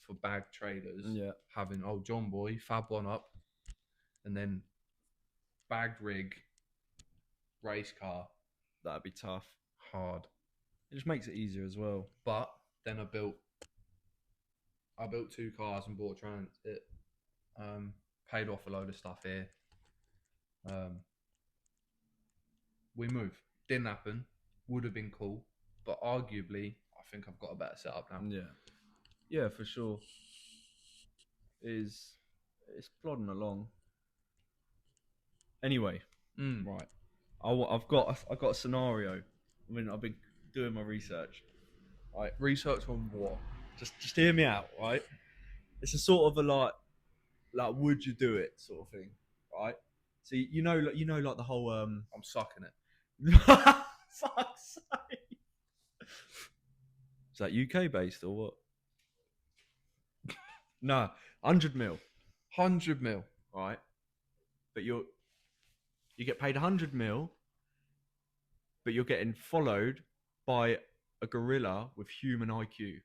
for bag trailers. Yeah. Having old John Boy fab one up, and then bagged rig, race car. That'd be tough. Hard. It just makes it easier as well. But then I built 2 cars and bought a transit. Paid off a load of stuff here. We moved. Didn't happen. Would have been cool. But arguably, I think I've got a better setup now. Yeah. Yeah, for sure. It's plodding along. Anyway, right. I've got a scenario. I mean, I've been doing my research. Right. Research on what? Just hear me out, right? It's a sort of a like would you do it sort of thing, right? So you know like the whole I'm sucking it. Fuck's sake. Is that UK based or what? No, 100 mil. 100 mil. Right. But you get paid 100 mil, but you're getting followed by a gorilla with human IQ.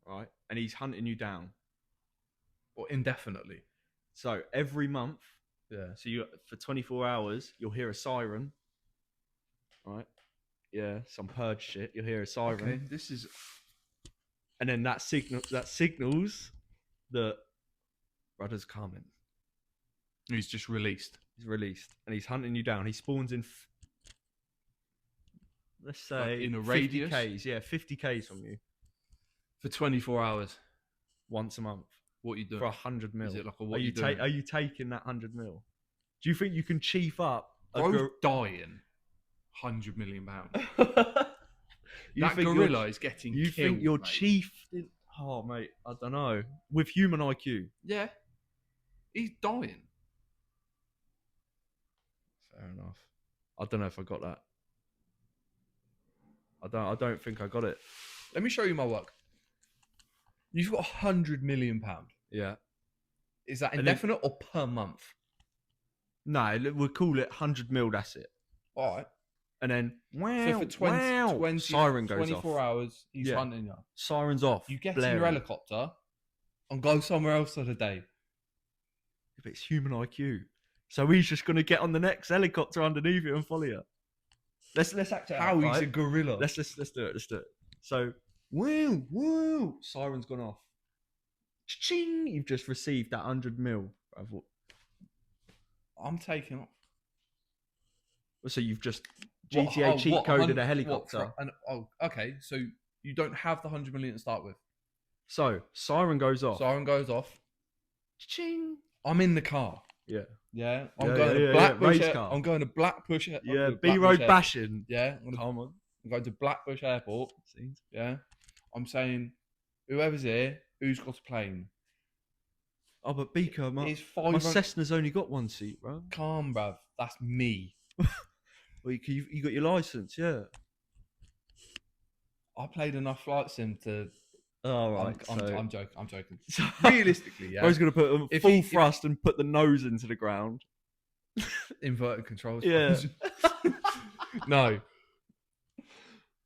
Right? And he's hunting you down. Or indefinitely. So every month, yeah. So for 24 hours, you'll hear a siren. Right? Yeah, some purge shit. You'll hear a siren. Okay, this is. And then that signals that brother's coming. He's just released. He's released, and he's hunting you down. He spawns in. Let's say like in a radius. 50 Ks, yeah, 50 Ks from you for 24 hours, once a month. What are you doing for 100 mil? Is it like a are you taking that 100 mil? Do you think you can chief up? Dying, £100 million. You that gorilla is getting you killed. You think you're mate. chief? Oh, mate, I don't know. With human IQ. Yeah. He's dying. Fair enough. I don't know if I got that. I don't think I got it. Let me show you my work. You've got £100 million. Yeah. Is that indefinite or per month? No, we'll call it 100 mil, that's it. All right. And then, wow, so for 20 siren goes 24 off. hours, he's hunting you. Siren's off. You get in your helicopter and go somewhere else for the day. If it's human IQ. So he's just going to get on the next helicopter underneath you and follow you. Let's act it out. How he's a gorilla. Let's do it. Let's do it. So, woo, siren's gone off. Ching! You've just received that 100 mil. I'm taking off. So you've just GTA cheat coded a helicopter. Okay, so You don't have the 100 million to start with. So siren goes off. Siren goes off. Ching. I'm in the car. Yeah. Yeah. I'm Yeah, going yeah, to Blackbush. race car. I'm going to Blackbush. Yeah. B road bashing. Yeah. Come on. I'm going to Blackbush Airport. Scenes. Yeah. I'm saying, whoever's here, who's got a plane? Oh, but Beaker, my My Cessna's only got one seat, bro. Calm, bruv. That's me. Well, you got your license, yeah. I played enough flight sim to. Oh, right. I'm joking. I'm joking. Realistically, yeah. Bro's going to put If full he- thrust and put the nose into the ground. Inverted controls. Yeah. No.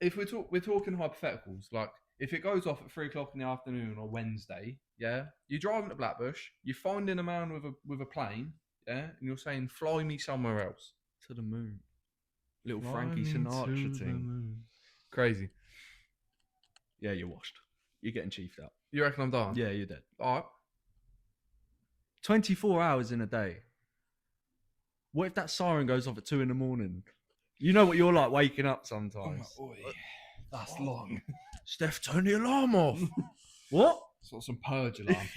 If we're talking hypotheticals, like if it goes off at 3 o'clock in the afternoon on Wednesday, yeah, you're driving to Blackbush, you're finding a man with a plane, yeah, and you're saying, "Fly me somewhere else To the moon. Little Fly Frankie me Sinatra to the thing. moon." Crazy. Yeah, you're washed. You're getting chiefed up. You reckon I'm done? Yeah, you're dead. All right. 24 hours in a day. What if that siren goes off at 2 a.m? You know what you're like waking up sometimes. Oh, that's long. Steph, turn the alarm off. What? It's got some purge alarm.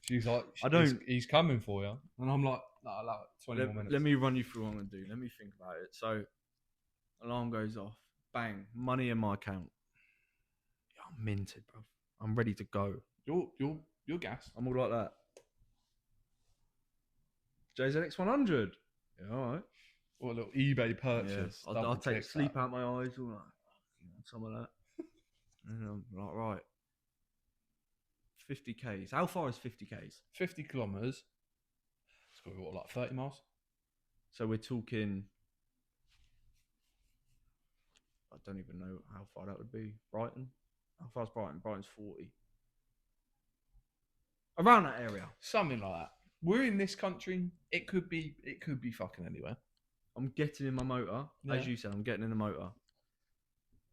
She's like, I don't- He's coming for you, and I'm like, no, allow it. 20 more minutes. Let me run you through what I'm going to do. Let me think about it. So, alarm goes off. Bang. Money in my account. Yeah, I'm minted, bro. I'm ready to go. You're gas. I'm all like that. JZX 100. Yeah, all right. Or a little eBay purchase. Yeah. I'll take sleep out my eyes, all that. Some of that. And I'm like, right. 50Ks. How far is 50Ks? 50 kilometers. It's got to be what, like 30 miles? So we're talking. I don't even know how far that would be. Brighton? How far's Brighton? Brighton's 40. Around that area. Something like that. We're in this country. It could be fucking anywhere. I'm getting in my motor. Yeah. As you said, I'm getting in the motor.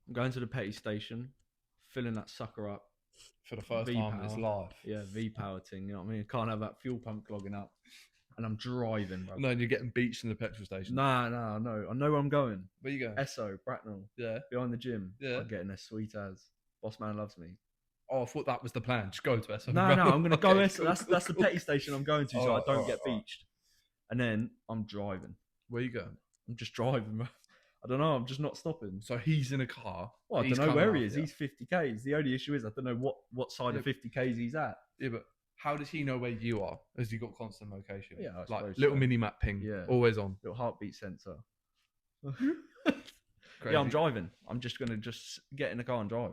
I'm going to the petty station, filling that sucker up. For the first time in its life. Yeah, V-power thing, you know what I mean? I can't have that fuel pump clogging up. And I'm driving, bro. No, and you're getting beached in the petrol station. Nah, no. I know where I'm going. Where you going? Esso, Bracknell. Yeah. Behind the gym. Yeah. I'm getting as sweet as. Boss man loves me. Oh, I thought that was the plan. Just go to Esso. No, I'm going to go Okay, Esso. cool, That's cool, the petty station I'm going to, so Alright, I don't get alright. beached. And then I'm driving. Where you going? I'm just driving, bro. I don't know. I'm just not stopping. So he's in a car. Well, I He's don't know where coming he up, is. yeah. He's 50Ks. The only issue is I don't know what side of 50Ks he's at. Yeah, but how does he know where you are? Has he got constant location? Yeah, I like suppose little so. mini map ping. Yeah. Always on. Little heartbeat sensor. Crazy. Yeah, I'm driving. I'm just going to get in the car and drive.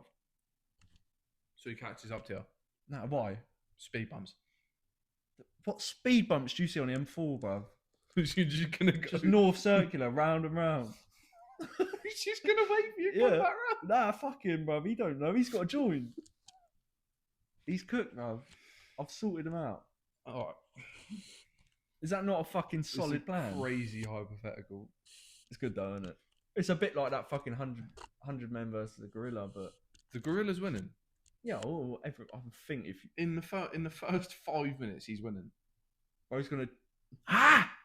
So he catches up to you. No, why? Speed bumps. What speed bumps do you see on the M4, bro? You're just gonna go. Just north circular, round and round. He's just gonna wait for you to Yeah. come back round. Nah, fuck him, bro. He don't know. He's got to join. He's cooked, bro. I've sorted him out. All right. Is that not a fucking solid plan? Crazy hypothetical. It's good though, isn't it? It's a bit like that fucking 100 men versus the gorilla, but The gorilla's winning. yeah, I think if In the first 5 minutes, he's winning. bro's gonna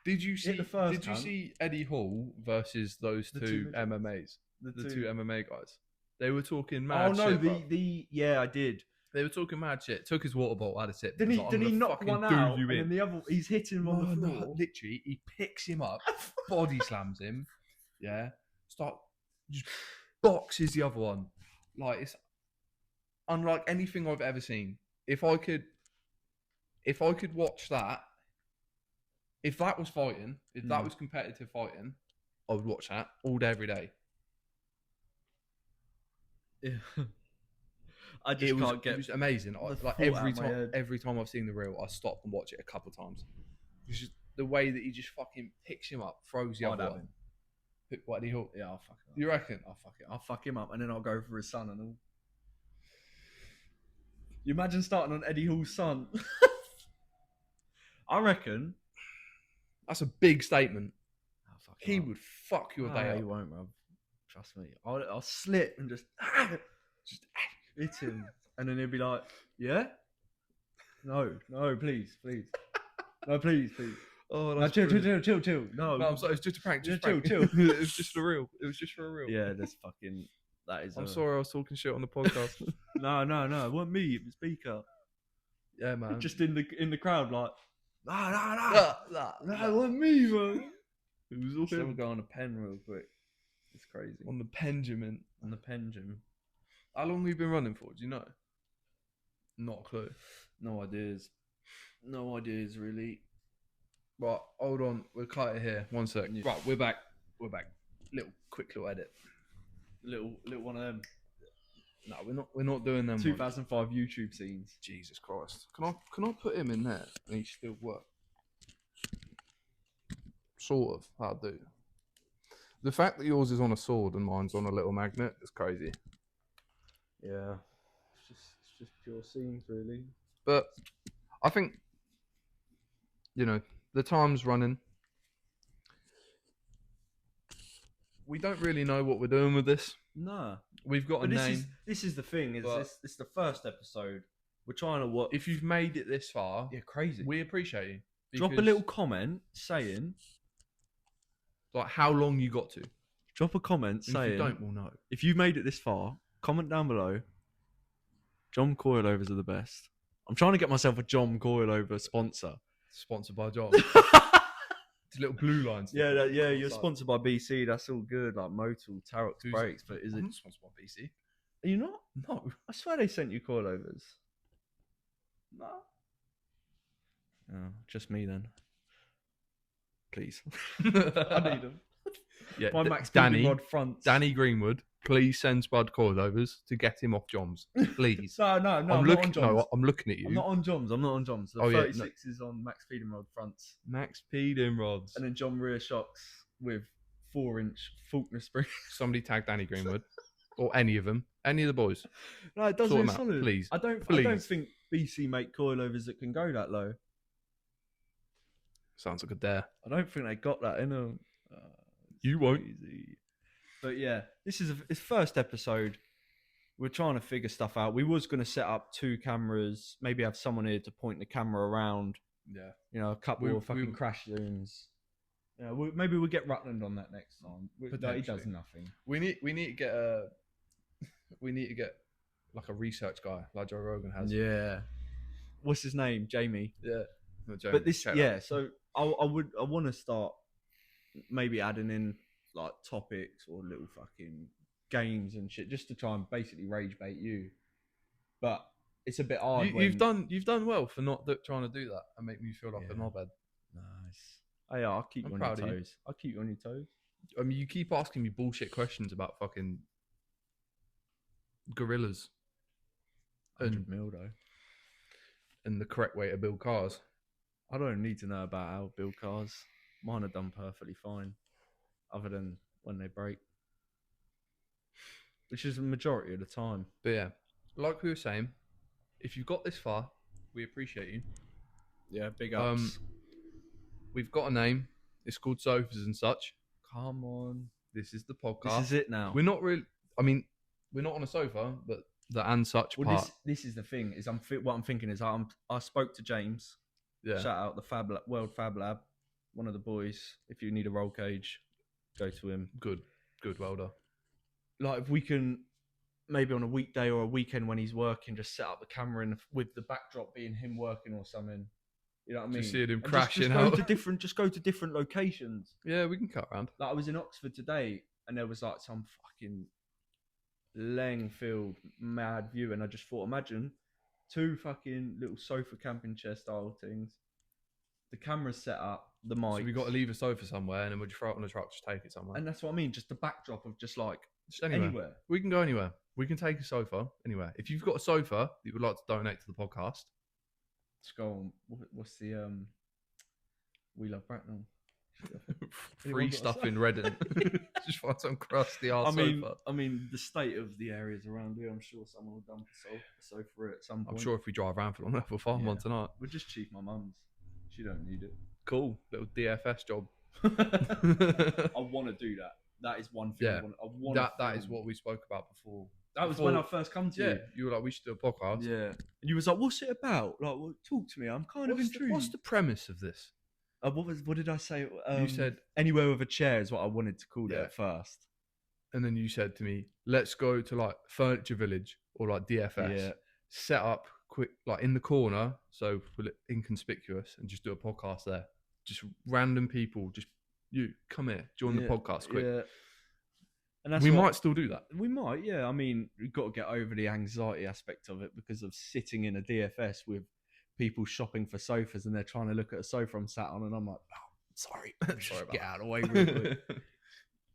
Did you see? Hit the first Did you cunt. see Eddie Hall versus those The two two- MMAs? the The two MMA guys. They were talking Oh mad no, shit. bro. yeah, I did. They were talking mad shit. Took his water bottle, had a sip. Didn't was he? like, Didn't "I'm he gonna knock fucking one do out? you And in." then the other, he's hitting him on the floor. Literally, he picks him up, body slams him. Yeah, just boxes the other one. Like it's unlike anything I've ever seen. If I could watch that, if that was fighting, if that was competitive fighting, I would watch that all day, every day. Yeah. I just It was, can't get. it was amazing. the Like thought every out of my time, head. every time I've seen the reel, I stop and watch it a couple of times. It's just the way that he just fucking picks him up, throws the I'd other have one. him. What did he hook? Yeah, I'll fuck him up. You reckon? I'll fuck him up, and then I'll go for his son and all. You imagine starting on Eddie Hall's son? I reckon. That's a big statement. I'll fuck him He up. would fuck your day He up. won't, bro. Trust me. I'll slip and just hit him, and then he'll be like, "Yeah, no, please, no, please." Oh, No, chill. No, No, I'm sorry. It's just a prank. Just Chill. it was just for real. It was just for real. Yeah, that's fucking. That is. I'm sorry, I was talking shit on the podcast. No, it wasn't me. It was Beaker. Yeah, man. Just in the crowd, like, nah, Nah, it wasn't me, man. It was all Someone him. go on a pen real quick. It's crazy. On the pendulum. On the pendulum. How long have you been running for? Do you know? Not a clue. No ideas. No ideas, really. Right, hold on. We'll cut it here. 1 sec. Yeah. Right, we're back. Quick little edit. Little one of them. No, we're not doing them. 2005 YouTube scenes. Jesus Christ. Can I put him in there and he still work? Sort of. I'll do. The fact that yours is on a sword and mine's on a little magnet is crazy. Yeah. It's just pure scenes, really. But I think, the time's running. We don't really know what we're doing with this. No. We've got a name. This is the thing. This is the first episode. We're trying to what? If you've made it this far, Yeah, crazy. we appreciate you. Drop a little comment saying, like, how long you got to. drop a comment And saying, if you don't, we'll know. if you made it this far, comment down below. John Coilovers are the best. I'm trying to get myself a John Coilover sponsor. Sponsored by John. It's little blue lines. Yeah, you're sponsored by BC. That's all good, like Motul, Tarox brakes. But is it? I'm not sponsored by BC. Are you not? No. I swear they sent you coilovers. No. Oh, just me then. Please. I need them. Yeah, My Max Danny, Rod fronts. Danny Greenwood, please send Spud coilovers to get him off Joms. Please. No, I'm not on Johns. No, I'm looking at you. I'm not on Johns. The Oh, yeah, 36 is on Max Feeding Rod fronts. Max Pedin rods. And then John rear shocks with 4-inch Faulkner springs. Somebody tag Danny Greenwood. Or any of them. Any of the boys. No, it does Sort it them out, solid. please. I don't Please. think BC make coilovers that can go that low. Sounds like a dare. I don't think they got that in them. You won't. Easy. But yeah, this is it's first episode. We're trying to figure stuff out. We was going to set up 2 cameras, maybe have someone here to point the camera around. Yeah. A couple of fucking crash zooms. Maybe we'll get Rutland on that next time. But he does nothing. We need to get like a research guy like Joe Rogan has. Yeah. What's his name? Jamie. Yeah. No, Jamie, But this, yeah. So I want to start maybe adding in like topics or little fucking games and shit just to try and basically rage bait you. But it's a bit hard. You've done well for not trying to do that and make me feel like a knobhead. Nice. Oh, yeah, I'll keep you on your toes. I'll keep you on your toes. I mean, you keep asking me bullshit questions about fucking gorillas 100 mil though. And the correct way to build cars. I don't need to know about how to build cars. Mine are done perfectly fine, other than when they break, which is the majority of the time. But yeah, like we were saying, if you've got this far, we appreciate you. Yeah, big ups. We've got a name. It's called Sofas and Such. Come on. This is the podcast. This is it now. We're not really... I mean, we're not on a sofa, but the and such part... This is the thing. Is what I'm thinking is I spoke to James. Yeah. Shout out the World Fab Lab. One of the boys. If you need a roll cage, go to him. Good welder. Like, if we can... Maybe on a weekday or a weekend when he's working, just set up the camera with the backdrop being him working or something. You know what I mean? Just seeing him and crashing just out. Go to different locations. Yeah, we can cut around. Like, I was in Oxford today, and there was like some fucking Langfield mad view, and I just thought, imagine 2 fucking little sofa camping chair style things. The camera's set up, the mic. So we got to leave a sofa somewhere, and then we'll just throw it on the truck, just take it somewhere. And that's what I mean. Just the backdrop of just like anywhere. We can go anywhere. We can take a sofa anywhere. If you've got a sofa that you would like to donate to the podcast, just go on. What's the We Love Bracknell. Free stuff in Reading. Just find some crusty ass sofa. I mean, the state of the areas around here, I'm sure someone will dump a sofa at some point. I'm sure if we drive around for long enough, we'll find one tonight. We'll just cheat my mum's. She don't need it. Cool. Little DFS job. I want to do that. That is one thing. Yeah. I want that is what we spoke about before. That was when I first come to you. You were like, we should do a podcast. Yeah. And you was like, what's it about? Like, well, talk to me. I'm kind of intrigued. What's the premise of this? What did I say? You said anywhere with a chair is what I wanted to call it at first. and then you said to me, let's go to like Furniture Village or like DFS, Yeah. set up quick, like in the corner, so we're inconspicuous, and just do a podcast there. Just random people, just you come here, join the podcast quick. Yeah. And We might still do that. We might, yeah. I mean, we've got to get over the anxiety aspect of it because of sitting in a DFS with people shopping for sofas and they're trying to look at a sofa I'm sat on, and I'm like, oh, sorry, Sorry about get that. out of the way real quick.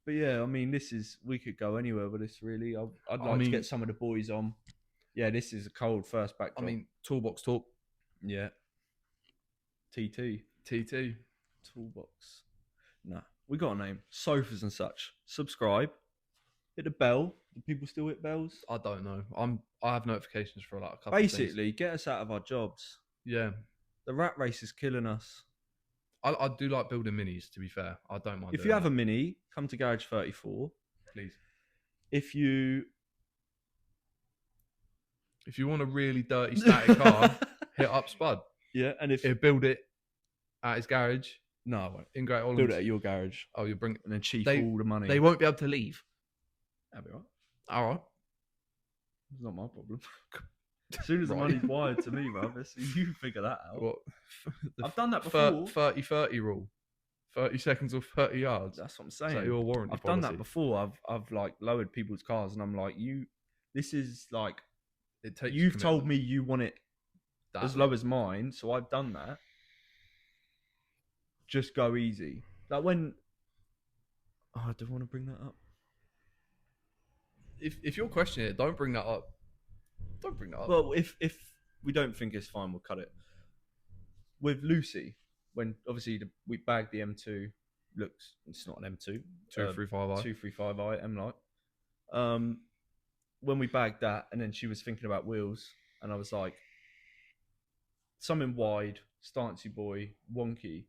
But yeah, I mean, we could go anywhere with this, really. I'd like to get some of the boys on. Yeah, this is a cold first backdrop. I mean, Toolbox Talk. Yeah. TT. Toolbox. Nah, we got a name. Sofas and such. Subscribe. Hit the bell. Do people still hit bells? I don't know. I have notifications for like a couple Basically, get us out of our jobs. Yeah. The rat race is killing us. I do like building minis, to be fair. I don't mind. If you have a mini, come to Garage 34. Please. If you want a really dirty static car, hit up Spud. Yeah, and if he'll build it at his garage. No, I won't. In Great Ormond. Build it at your garage. Oh, you bring it and then chief all the money. They won't be able to leave. That'll be all right. All right. It's not my problem. As soon as the money's wired to me, bruv, you figure that out. What? I've done that before. 30-30 rule. 30 seconds or 30 yards. That's what I'm saying. Is that your warranty I've policy? done that before. I've like lowered people's cars, and I'm like, this is like, it takes. You've told me you want it that as low as mine, so I've done that. Just go easy. Like when. Oh, I don't want to bring that up. If you're questioning it, don't bring that up. Don't bring that up. Well, if we don't think it's fine, we'll cut it. With Lucy, when obviously we bagged the M2, it's not an M2, 235i, 235i M Light. When we bagged that, and then she was thinking about wheels, and I was like, something wide, stancy boy, wonky,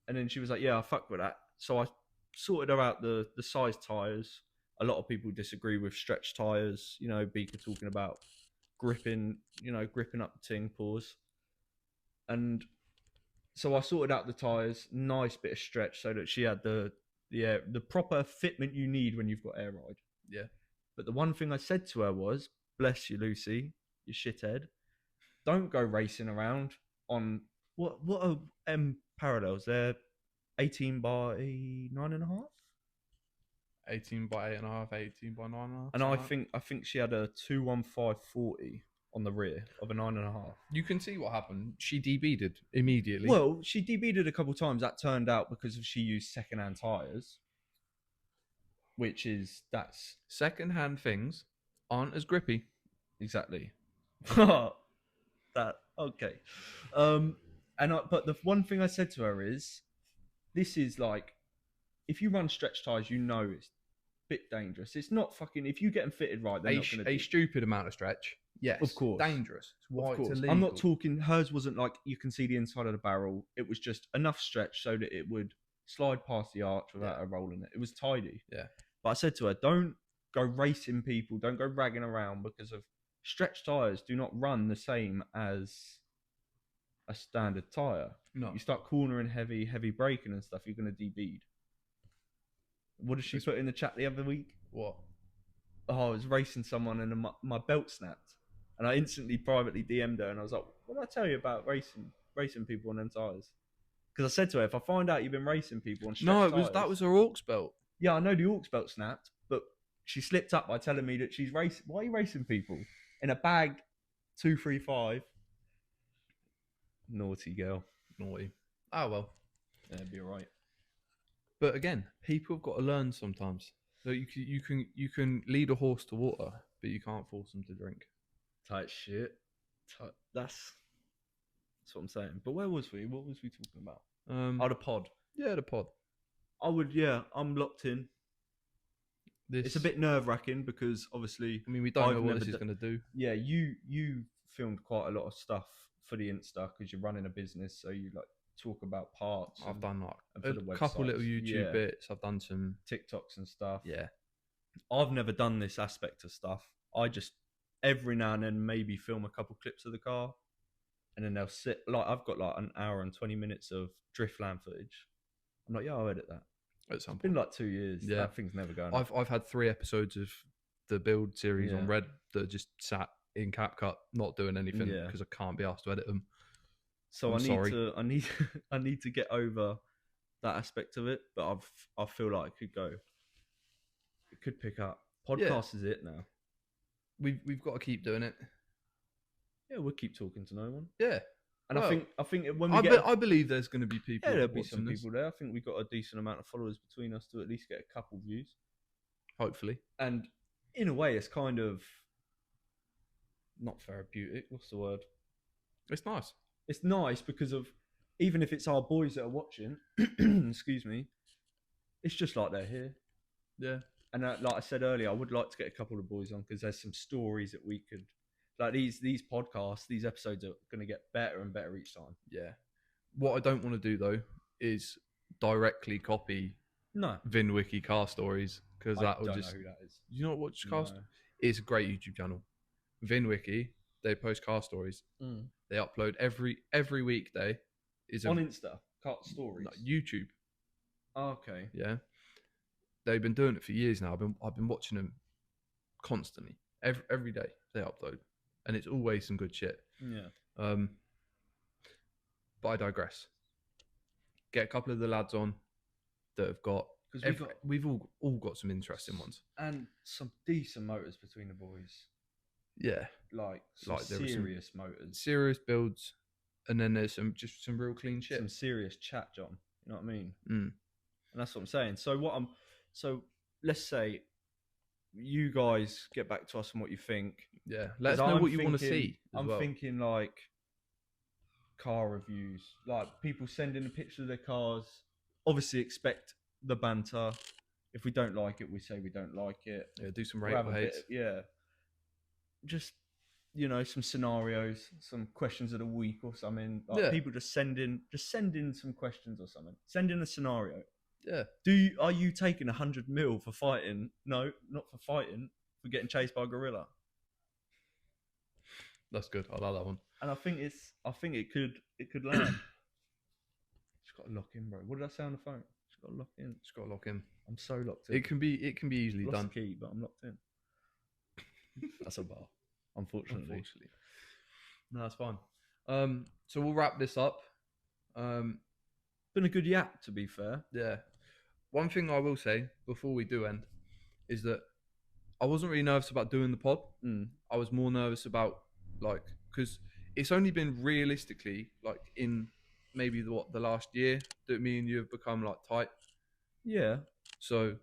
and then she was like, yeah, I fuck with that. So I sorted her out the size tires. A lot of people disagree with stretch tires. You know, Beaker talking about gripping up the ting, pause. And so I sorted out the tires, nice bit of stretch, so that she had the proper fitment you need when you've got air ride. Yeah. But the one thing I said to her was, bless you, Lucy, you shithead. Don't go racing around on what are parallels? They're 18 by 9.5. 18 by 8.5, 18 by 9.5. And I think she had a 215/40 on the rear of a 9.5. You can see what happened. She DB'd immediately. Well, she DB'd a couple of times. That turned out because she used second-hand tyres, that's second-hand things aren't as grippy. Exactly. That okay. But the one thing I said to her is, this is like, if you run stretch tyres, it's a bit dangerous. It's not fucking, if you get them fitted right, they're not going to a stupid amount of stretch. Yes, of course, dangerous. It's why it's illegal. I'm not talking. Hers wasn't like you can see the inside of the barrel. It was just enough stretch so that it would slide past the arch without her rolling it. It was tidy. Yeah. But I said to her, don't go racing people. Don't go ragging around because of stretch tires. Do not run the same as a standard tire. No. You start cornering heavy braking and stuff, you're going to DB'd. What did she put in the chat the other week? What? Oh, I was racing someone and my belt snapped. And I instantly privately DM'd her and I was like, what did I tell you about racing people on them tyres? Because I said to her, if I find out you've been racing people on stretch tyres... that was her aux belt. Yeah, I know the aux belt snapped, but she slipped up by telling me that she's racing... Why are you racing people? In a bag, 235. Naughty girl. Naughty. Oh, well. Yeah, it'd be alright. But again, people have got to learn sometimes. So you can lead a horse to water, but you can't force them to drink. Tight shit. That's what I'm saying. But where was we? What was we talking about? The pod. Yeah, the pod. I'm locked in. It's a bit nerve-wracking because obviously... I mean, we don't know what this is going to do. Yeah, you filmed quite a lot of stuff for the Insta because you're running a business, so you like talk about parts. I've done like a couple little YouTube bits. I've done some TikToks and stuff. Yeah. I've never done this aspect of stuff. I just every now and then maybe film a couple clips of the car, and then they'll sit like I've got like an hour and 20 minutes of driftland footage. I'm like, yeah, I'll edit that. At some It's been point. like 2 years. Yeah. That thing's never going up. I've had 3 episodes of the build series Yeah. on Red that just sat in CapCut, not doing anything Yeah. because I can't be asked to edit them. So I'm sorry. I need to get over that aspect of it, but I feel like it could pick up. Podcast is it now. We've got to keep doing it. Yeah, we'll keep talking to no one. Yeah. And Well, I think when we get I believe there's going to be people. there'll be some watching this, people there. I think we've got a decent amount of followers between us to at least get a couple views. hopefully. And in a way, it's kind of not therapeutic. What's the word? It's nice. It's nice because of, even if it's our boys that are watching, excuse me, it's just like they're here. Yeah. And like I said earlier, I would like to get a couple of boys on because there's some stories that we could, like these podcasts, these episodes are going to get better and better each time. Yeah. What I don't want to do though is directly copy No, VinWiki car stories because that will don't just. know who that is. You know what car? No. It's a great YouTube channel. VinWiki. They post car stories. They upload every weekday. Is On Insta, car stories. like YouTube. Okay. Yeah. They've been doing it for years now. I've been watching them constantly. Every day they upload, and it's always some good shit. Yeah. But I digress. Get a couple of the lads on that have got. Because We've all got some interesting ones. and some decent motors between the boys. Yeah. Like There were some serious motors. serious builds, and then there's some real clean shit. Some serious chat, John. You know what I mean? Mm. And that's what I'm saying. So let's say you guys get back to us on what you think. Yeah. Let us 'Cause know I'm what you want to thinking- see. I'm thinking like car reviews, like people sending a picture of their cars. Obviously, expect the banter. If we don't like it, we say we don't like it. Yeah, do some We'll rate have or a bit hates. of- yeah. Just, some scenarios, some questions of the week or something. Like Yeah. people just send in some questions or something. Send in a scenario. Yeah. Are you taking 100 mil for fighting? No, not for fighting. For getting chased by a gorilla. That's good. I like that one. And I think it could land. Just got to lock in, bro. What did I say on the phone? Just got to lock in. Just gotta lock in. I'm so locked in. It can be easily Lost done. the key, but I'm locked in. That's a bar. Unfortunately. No, that's fine. So we'll wrap this up. Been a good yap, to be fair. Yeah. One thing I will say before we do end is that I wasn't really nervous about doing the pod. I was more nervous about because it's only been realistically in maybe the last year that me and you have become tight. Yeah. So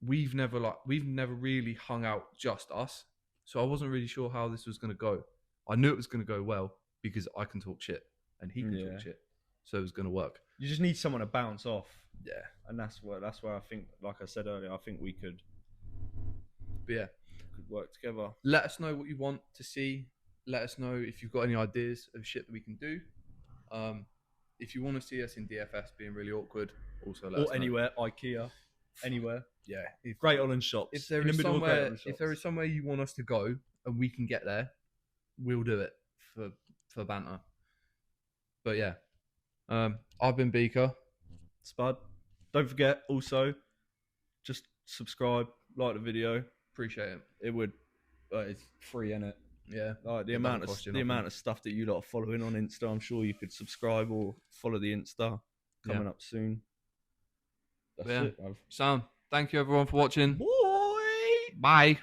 we've never really hung out just us. So I wasn't really sure how this was going to go. I knew it was going to go well because I can talk shit and he can talk shit. So it was going to work. You just need someone to bounce off. Yeah. And that's where I think, like I said earlier, I think we could work together. Let us know what you want to see. Let us know if you've got any ideas of shit that we can do. If you want to see us in DFS being really awkward, also let us know. Anywhere, IKEA, anywhere. Yeah. Great Holland shops. If there is somewhere you want us to go and we can get there, we'll do it for banter. But yeah. I've been Beaker. Spud. Don't forget also, just subscribe, like the video. Appreciate it. It would. It's free, innit? Yeah. Like the amount of stuff that you lot are following on Insta, I'm sure you could subscribe or follow the Insta coming up soon. That's it, bruv. Sound. Thank you everyone for watching. Boy. Bye.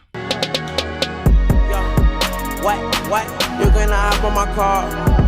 What? You gonna hop on my car?